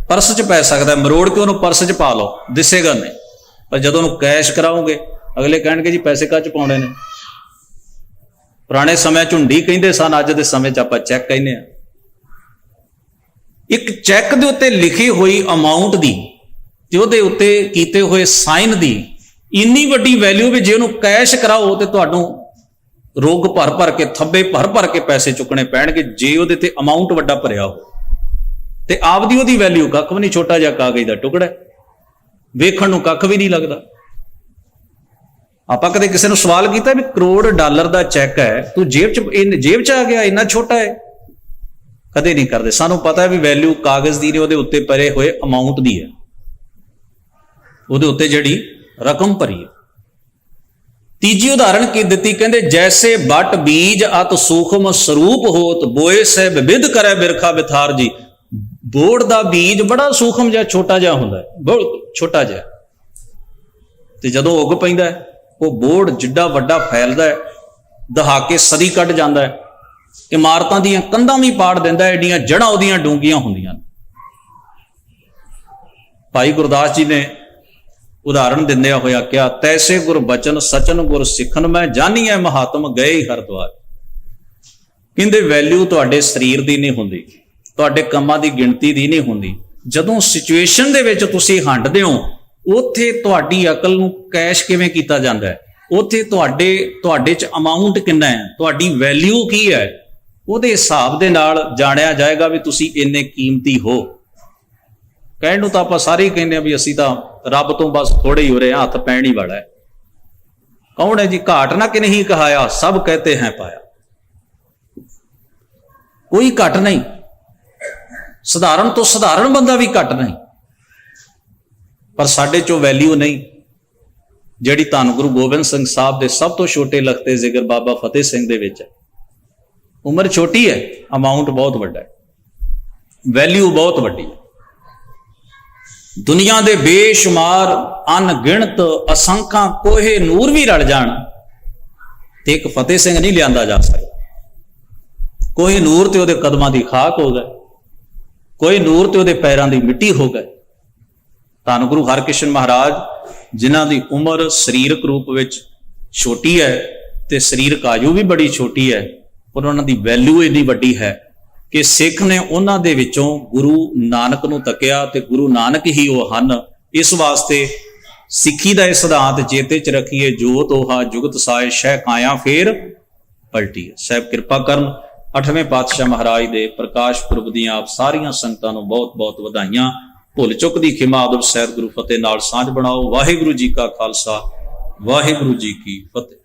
ਪਰਸ 'ਚ ਪੈ ਸਕਦਾ, ਮਰੋੜ ਕੇ ਉਹਨੂੰ ਪਰਸ 'ਚ ਪਾ ਲਓ, ਦਿਸੇਗਾ ਨਹੀਂ। ਪਰ ਜਦੋਂ ਉਹਨੂੰ ਕੈਸ਼ ਕਰਾਓਗੇ ਅਗਲੇ ਕਹਿਣਗੇ ਜੀ ਪੈਸੇ ਕਾਹ 'ਚ ਪਾਉਣੇ ਨੇ। ਪੁਰਾਣੇ ਸਮੇਂ 'ਚ ਝੁੰਡੀ ਕਹਿੰਦੇ ਸਨ, ਅੱਜ ਦੇ ਸਮੇਂ 'ਚ ਆਪਾਂ ਚੈੱਕ ਕਹਿੰਦੇ ਆ। ਇੱਕ ਚੈੱਕ ਦੇ ਉੱਤੇ ਲਿਖੀ ਹੋਈ ਅਮਾਉਂਟ ਦੀ ਤੇ ਉਹਦੇ ਉੱਤੇ ਕੀਤੇ ਹੋਏ ਸਾਈਨ ਦੀ ਇੰਨੀ ਵੱਡੀ ਵੈਲਿਊ ਵੀ ਜੇ ਉਹਨੂੰ ਕੈਸ਼ ਕਰਾਓ ਤੇ ਤੁਹਾਨੂੰ ਰੋਗ ਭਰ ਭਰ ਕੇ, ਥੱਬੇ ਭਰ ਭਰ ਕੇ ਪੈਸੇ ਚੁੱਕਣੇ ਪੈਣਗੇ, ਜੇ ਉਹਦੇ ਤੇ ਅਮਾਉਂਟ ਵੱਡਾ ਭਰਿਆ ਹੋ। ਤੇ ਆਪਦੀ ਉਹਦੀ ਵੈਲਿਊ ਕੱਖ ਵੀ ਨਹੀਂ, ਛੋਟਾ ਜਿਹਾ ਕਾਗਜ਼ ਦਾ ਟੁਕੜਾ, ਵੇਖਣ ਨੂੰ ਕੱਖ ਵੀ ਨਹੀਂ ਲੱਗਦਾ। ਆਪਾਂ ਕਦੇ ਕਿਸੇ ਨੂੰ ਸਵਾਲ ਕੀਤਾ ਵੀ ਕਰੋੜ ਡਾਲਰ ਦਾ ਚੈੱਕ ਹੈ, ਤੂੰ ਜੇਬ 'ਚ ਆ ਗਿਆ, ਇੰਨਾ ਛੋਟਾ ਹੈ? ਕਦੇ ਨਹੀਂ ਕਰਦੇ। ਸਾਨੂੰ ਪਤਾ ਵੀ ਵੈਲਿਊ ਕਾਗਜ਼ ਦੀ ਨਹੀਂ, ਉਹਦੇ ਉੱਤੇ ਭਰੇ ਹੋਏ ਅਮਾਉਂਟ ਦੀ ਹੈ, ਉਹਦੇ ਉੱਤੇ ਜਿਹੜੀ ਰਕਮ ਭਰੀ ਹੈ। ਤੀਜੀ ਉਦਾਹਰਣ ਕੀ ਦਿੱਤੀ, ਕਹਿੰਦੇ ਜੈਸੇ ਬਟ ਬੀਜ ਅਤ ਸੂਖਮ ਸਰੂਪ ਹੋਤ, ਬੋਏ ਸਹਿ ਵਿਵਿਧ ਕਰੇ ਬਿਰਖਾ ਬਿਥਾਰ ਜੀ। ਬੋੜ ਦਾ ਬੀਜ ਬੜਾ ਸੂਖਮ ਜਿਹਾ ਛੋਟਾ ਜਿਹਾ ਹੁੰਦਾ ਹੈ, ਬਹੁਤ ਛੋਟਾ ਜਿਹਾ, ਤੇ ਜਦੋਂ ਉੱਗ ਪੈਂਦਾ ਹੈ ਉਹ ਬੋੜ ਜਿੱਡਾ ਵੱਡਾ ਫੈਲਦਾ ਹੈ, ਦਹਾਕੇ ਸਦੀ ਕੱਢ ਜਾਂਦਾ ਹੈ, ਇਮਾਰਤਾਂ ਦੀਆਂ ਕੰਧਾਂ ਵੀ ਪਾੜ ਦਿੰਦਾ ਹੈ, ਏਡੀਆਂ ਜੜ੍ਹਾਂ ਉਹਦੀਆਂ ਡੂੰਘੀਆਂ ਹੁੰਦੀਆਂ। ਭਾਈ ਗੁਰਦਾਸ ਜੀ ਨੇ ਉਦਾਹਰਣ ਦਿੰਦਿਆਂ ਹੋਇਆ ਕਿਹਾ, ਤੈਸੇ ਗੁਰ ਬਚਨ ਸਚਨ ਗੁਰ ਸਿੱਖਨ ਮੈਂ ਜਾਨੀਐ ਮਹਾਤਮ ਗਏ ਹਰਿਦੁਆਰ। ਕਹਿੰਦੇ ਵੈਲਿਊ ਤੁਹਾਡੇ ਸਰੀਰ ਦੀ ਨਹੀਂ ਹੁੰਦੀ, ਤੁਹਾਡੇ ਕੰਮਾਂ ਦੀ ਗਿਣਤੀ ਦੀ ਨਹੀਂ ਹੁੰਦੀ। ਜਦੋਂ ਸਿਚੁਏਸ਼ਨ ਦੇ ਵਿੱਚ ਤੁਸੀਂ ਹੰਡਦੇ ਹੋ, ਉੱਥੇ ਤੁਹਾਡੀ ਅਕਲ ਨੂੰ ਕੈਸ਼ ਕਿਵੇਂ ਕੀਤਾ ਜਾਂਦਾ ਹੈ, ਉੱਥੇ ਤੁਹਾਡੇ 'ਚ ਅਮਾਉਂਟ ਕਿੰਨਾ ਹੈ, ਤੁਹਾਡੀ ਵੈਲਿਊ ਕੀ ਹੈ, ਉਹਦੇ ਹਿਸਾਬ ਦੇ ਨਾਲ ਜਾਣਿਆ ਜਾਏਗਾ ਵੀ ਤੁਸੀਂ ਇੰਨੇ ਕੀਮਤੀ ਹੋ। ਕਹਿਣ ਨੂੰ ਤਾਂ ਆਪਾਂ ਸਾਰੇ ਹੀ ਕਹਿੰਦੇ ਆ ਵੀ ਅਸੀਂ ਤਾਂ ਰੱਬ ਤੋਂ ਬਸ ਥੋੜੇ ਹੀ ਹੋ ਰਹੇ, ਹੱਥ ਪੈਣ ਹੀ ਵਾਲਾ ਹੈ। ਕੌਣ ਹੈ ਜੀ? ਘਾਟ ਨਾ ਕਿ ਨਹੀਂ ਕਹਾਇਆ, ਸਭ ਕਹਤੇ ਹੈ ਪਾਇਆ। ਕੋਈ ਘਟ ਨਹੀਂ, ਸਧਾਰਨ ਤੋਂ ਸਧਾਰਨ ਬੰਦਾ ਵੀ ਘਟ ਨਹੀਂ, ਪਰ ਸਾਡੇ ਚੋਂ ਵੈਲਿਊ ਨਹੀਂ ਜਿਹੜੀ ਧੰਨ ਗੁਰੂ ਗੋਬਿੰਦ ਸਿੰਘ ਸਾਹਿਬ ਦੇ ਸਭ ਤੋਂ ਛੋਟੇ ਲਖਤੇ ਜ਼ਿਕਰ ਬਾਬਾ ਫਤਿਹ ਸਿੰਘ ਦੇ ਵਿੱਚ ਹੈ। ਉਮਰ ਛੋਟੀ ਹੈ, ਅਮਾਉਂਟ ਬਹੁਤ ਵੱਡਾ ਹੈ, ਵੈਲਿਊ ਬਹੁਤ ਵੱਡੀ ਹੈ। ਦੁਨੀਆ ਦੇ ਬੇਸ਼ੁਮਾਰ ਅਣਗਿਣਤ ਅਸੰਖਾਂ ਕੋਹੇ ਨੂਰ ਵੀ ਰਲ ਜਾਣ ਤੇ ਇੱਕ ਫਤਿਹ ਸਿੰਘ ਨਹੀਂ ਲਿਆਂਦਾ ਜਾ ਸਕਦਾ। ਕੋਈ ਨੂਰ ਤੇ ਉਹਦੇ ਕਦਮਾਂ ਦੀ ਖਾਕ ਹੋ ਗਏ, ਕੋਈ ਨੂਰ ਤੇ ਉਹਦੇ ਪੈਰਾਂ ਦੀ ਮਿੱਟੀ ਹੋ ਗਏ। ਧੰਨ ਗੁਰੂ ਹਰਕ੍ਰਿਸ਼ਨ ਮਹਾਰਾਜ, ਜਿਨ੍ਹਾਂ ਦੀ ਉਮਰ ਸਰੀਰਕ ਰੂਪ ਵਿੱਚ ਛੋਟੀ ਹੈ ਤੇ ਸਰੀਰਕ ਆਯੂ ਵੀ ਬੜੀ ਛੋਟੀ ਹੈ, ਪਰ ਉਹਨਾਂ ਦੀ ਵੈਲਿਊ ਇੰਨੀ ਵੱਡੀ ਹੈ ਕਿ ਸਿੱਖ ਨੇ ਉਹਨਾਂ ਦੇ ਵਿੱਚੋਂ ਗੁਰੂ ਨਾਨਕ ਨੂੰ ਤੱਕਿਆ ਤੇ ਗੁਰੂ ਨਾਨਕ ਹੀ ਉਹ ਹਨ। ਇਸ ਵਾਸਤੇ ਸਿੱਖੀ ਦਾ ਇਹ ਸਿਧਾਂਤ ਚੇਤੇ 'ਚ ਰੱਖੀਏ, ਜੋ ਤੋਹਾ ਜੁਗਤ ਸਾਏ ਸ਼ਹਿ ਕਾਇਆ ਫੇਰ ਪਲਟੀ। ਸਾਹਿਬ ਕਿਰਪਾ ਕਰਨ। 8ਵੇਂ ਪਾਤਸ਼ਾਹ ਮਹਾਰਾਜ ਦੇ ਪ੍ਰਕਾਸ਼ ਪੁਰਬ ਦੀਆਂ ਆਪ ਸਾਰੀਆਂ ਸੰਗਤਾਂ ਨੂੰ ਬਹੁਤ ਬਹੁਤ ਵਧਾਈਆਂ। ਭੁੱਲ ਚੁੱਕ ਦੀ ਖਿਮਾ ਅਦਬ ਸਹਿਤ ਗੁਰੂ ਫਤਿਹ ਨਾਲ ਸਾਂਝ ਬਣਾਓ। ਵਾਹਿਗੁਰੂ ਜੀ ਕਾ ਖਾਲਸਾ, ਵਾਹਿਗੁਰੂ ਜੀ ਕੀ ਫਤਿਹ।